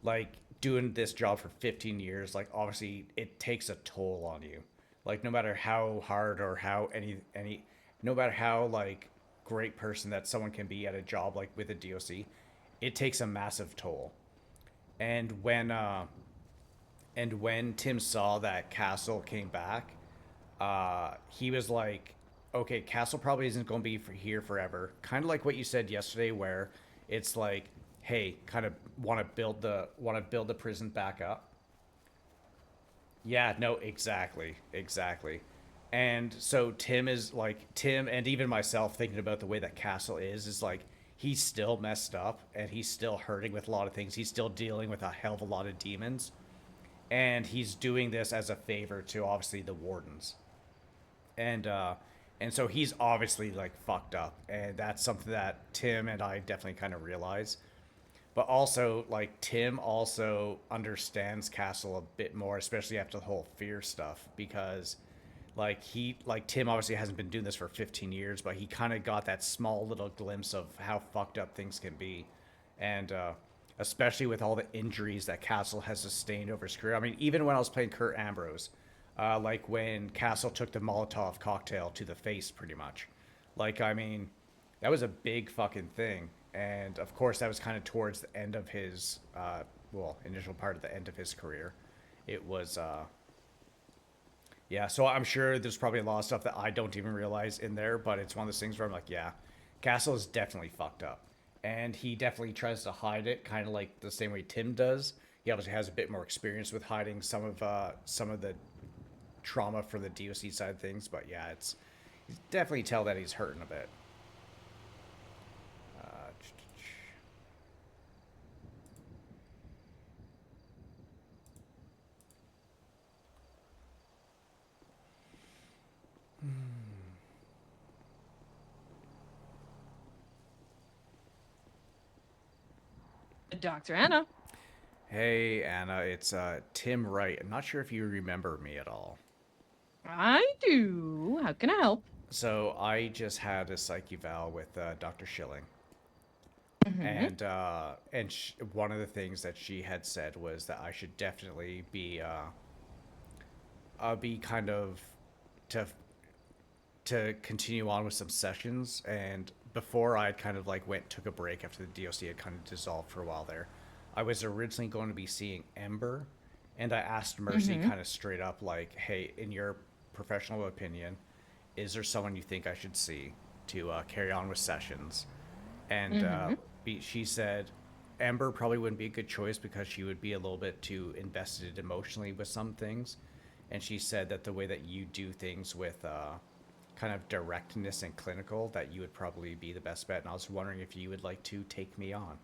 like doing this job for 15 years. Like obviously, it takes a toll on you. Like no matter how hard or how no matter how like great person that someone can be at a job like with a DOC, it takes a massive toll. And when Tim saw that Castle came back, he was like, okay, Castle probably isn't going to be here forever. Kind of like what you said yesterday, where it's like, hey, kind of want to build the prison back up. Yeah, no, exactly. And so Tim and even myself thinking about the way that Castle is like he's still messed up and he's still hurting with a lot of things. He's still dealing with a hell of a lot of demons. And he's doing this as a favor to obviously the wardens. And so he's obviously like fucked up. And that's something that Tim and I definitely kind of realize. But also, like, Tim also understands Castle a bit more, especially after the whole fear stuff, because Tim obviously hasn't been doing this for 15 years, but he kind of got that small little glimpse of how fucked up things can be. And especially with all the injuries that Castle has sustained over his career. I mean, even when I was playing Kurt Ambrose, like when Castle took the Molotov cocktail to the face, pretty much. Like, I mean, that was a big fucking thing. And of course, that was kind of towards the end of his, initial part of the end of his career. It was, yeah, so I'm sure there's probably a lot of stuff that I don't even realize in there, but it's one of those things where I'm like, yeah, Castle is definitely fucked up. And he definitely tries to hide it, kind of like the same way Tim does. He obviously has a bit more experience with hiding some of the trauma for the DOC side of things, but yeah, you definitely tell that he's hurting a bit. Dr. Anna. Hey, Anna, it's Tim Wright. I'm not sure if you remember me at all. I do. How can I help? So I just had a psych eval with Dr. Schilling, and one of the things that she had said was that I should definitely be kind of to continue on with some sessions. And before I kind of like took a break after the DOC had kind of dissolved for a while there, I was originally going to be seeing Ember, and I asked Mercy kind of straight up like, hey, in your professional opinion, is there someone you think I should see to carry on with sessions? And she said Ember probably wouldn't be a good choice because she would be a little bit too invested emotionally with some things. And she said that the way that you do things with kind of directness and clinical, that you would probably be the best bet. And I was wondering if you would like to take me on.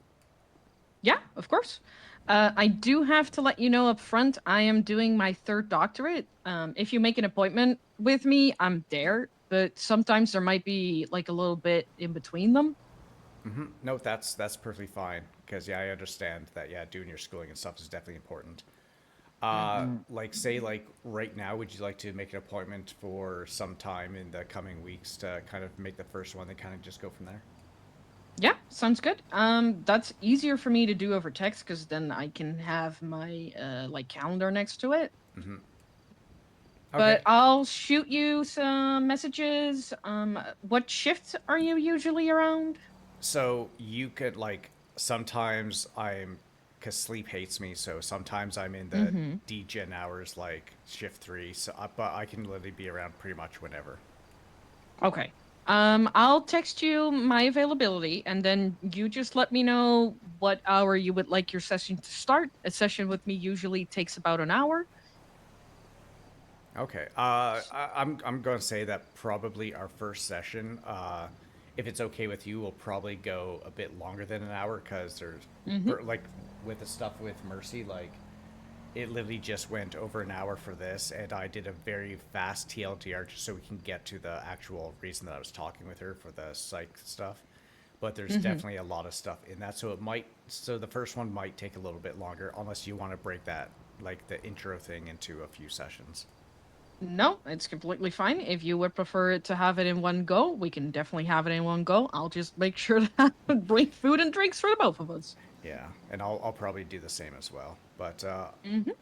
Yeah, of course. I do have to let you know up front, I am doing my 3rd doctorate. If you make an appointment with me, I'm there. But sometimes there might be like a little bit in between them. No, that's perfectly fine. Because, yeah, I understand that, yeah, doing your schooling and stuff is definitely important. Like, say, like, right now, would you like to make an appointment for some time in the coming weeks to kind of make the first one, then kind of just go from there? Yeah, sounds good. That's easier for me to do over text because then I can have my like calendar next to it. Okay. But I'll shoot you some messages. What shifts are you usually around? So you could like sometimes because sleep hates me, so sometimes I'm in the degen hours like shift 3. So but I can literally be around pretty much whenever. Okay. I'll text you my availability, and then you just let me know what hour you would like your session to start. A session with me usually takes about an hour. Okay. I'm going to say that probably our first session, if it's okay with you, will probably go a bit longer than an hour because there's like with the stuff with Mercy, like it literally just went over an hour for this, and I did a very fast TLDR just so we can get to the actual reason that I was talking with her for the psych stuff. But there's definitely a lot of stuff in that, so the first one might take a little bit longer unless you want to break that, like the intro thing, into a few sessions. No, it's completely fine. If you would prefer to have it in one go, we can definitely have it in one go. I'll just make sure to bring food and drinks for the both of us. Yeah, and I'll probably do the same as well. But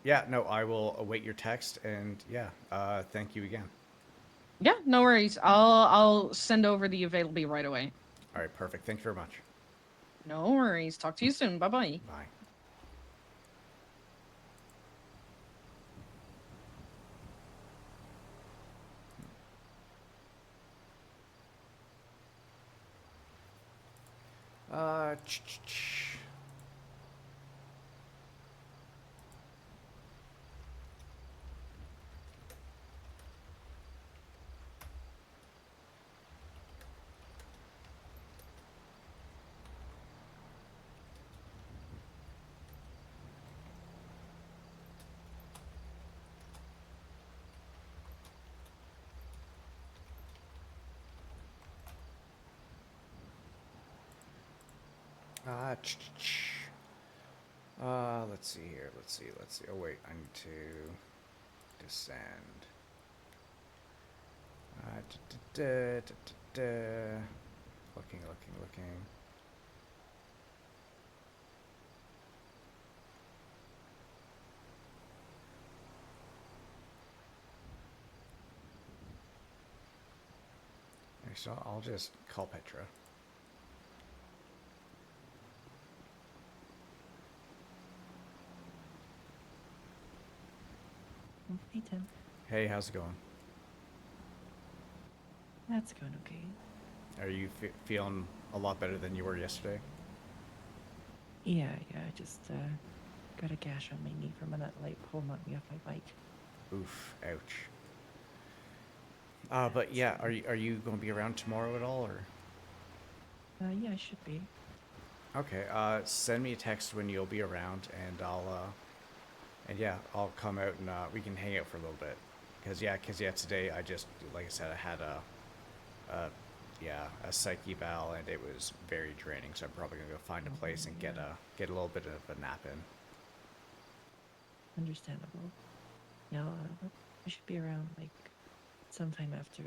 yeah, no, I will await your text, and yeah, thank you again. Yeah, no worries. I'll send over the availability right away. All right, perfect. Thank you very much. No worries. Talk to you soon. Bye-bye. Bye. Uh, ch- ch- ch- Let's see here. Let's see. Oh wait, I need to descend. Looking. Okay, so I'll just call Petra. Hey, Tim. Hey, how's it going? That's going okay. Are you feeling a lot better than you were yesterday? Yeah, I just got a gash on my knee from a nut light pull knocked me off my bike. Oof, ouch. But yeah, are you going to be around tomorrow at all, or? Yeah, I should be. Okay, send me a text when you'll be around, and I'll come out and we can hang out for a little bit. Cause today I just, like I said, I had a psych eval, and it was very draining. So I'm probably gonna go find a place and get a little bit of a nap in. Understandable. Yeah, I should be around like sometime after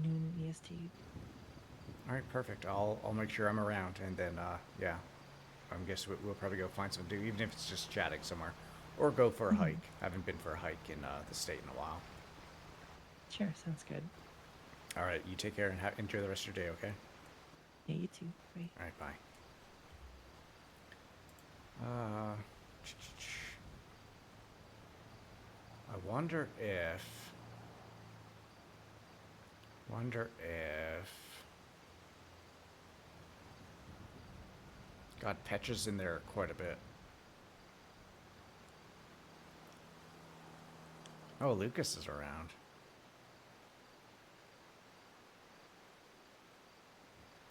noon EST. All right, perfect. I'll make sure I'm around, and then I guess we'll probably go find something to do, even if it's just chatting somewhere, or go for a hike. I haven't been for a hike in the state in a while. Sure, sounds good. All right, you take care and enjoy the rest of your day. Okay. Yeah, you too. Bye. All right, bye. I wonder if. God, Petra's in there quite a bit. Oh, Lucas is around.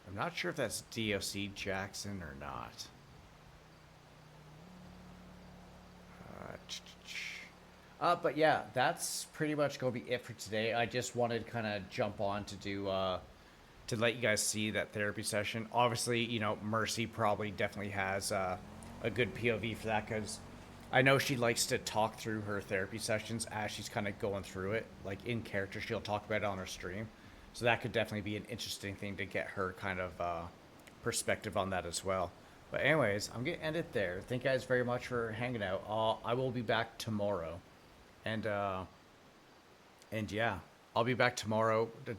I'm not sure if that's DOC Jackson or not. But yeah, that's pretty much going to be it for today. I just wanted to kind of jump on to do, to let you guys see that therapy session. Obviously, you know, Mercy probably definitely has a good POV for that, because I know she likes to talk through her therapy sessions as she's kind of going through it. Like in character, she'll talk about it on her stream. So that could definitely be an interesting thing to get her kind of perspective on that as well. But anyways, I'm going to end it there. Thank you guys very much for hanging out. I will be back tomorrow. And yeah, I'll be back tomorrow to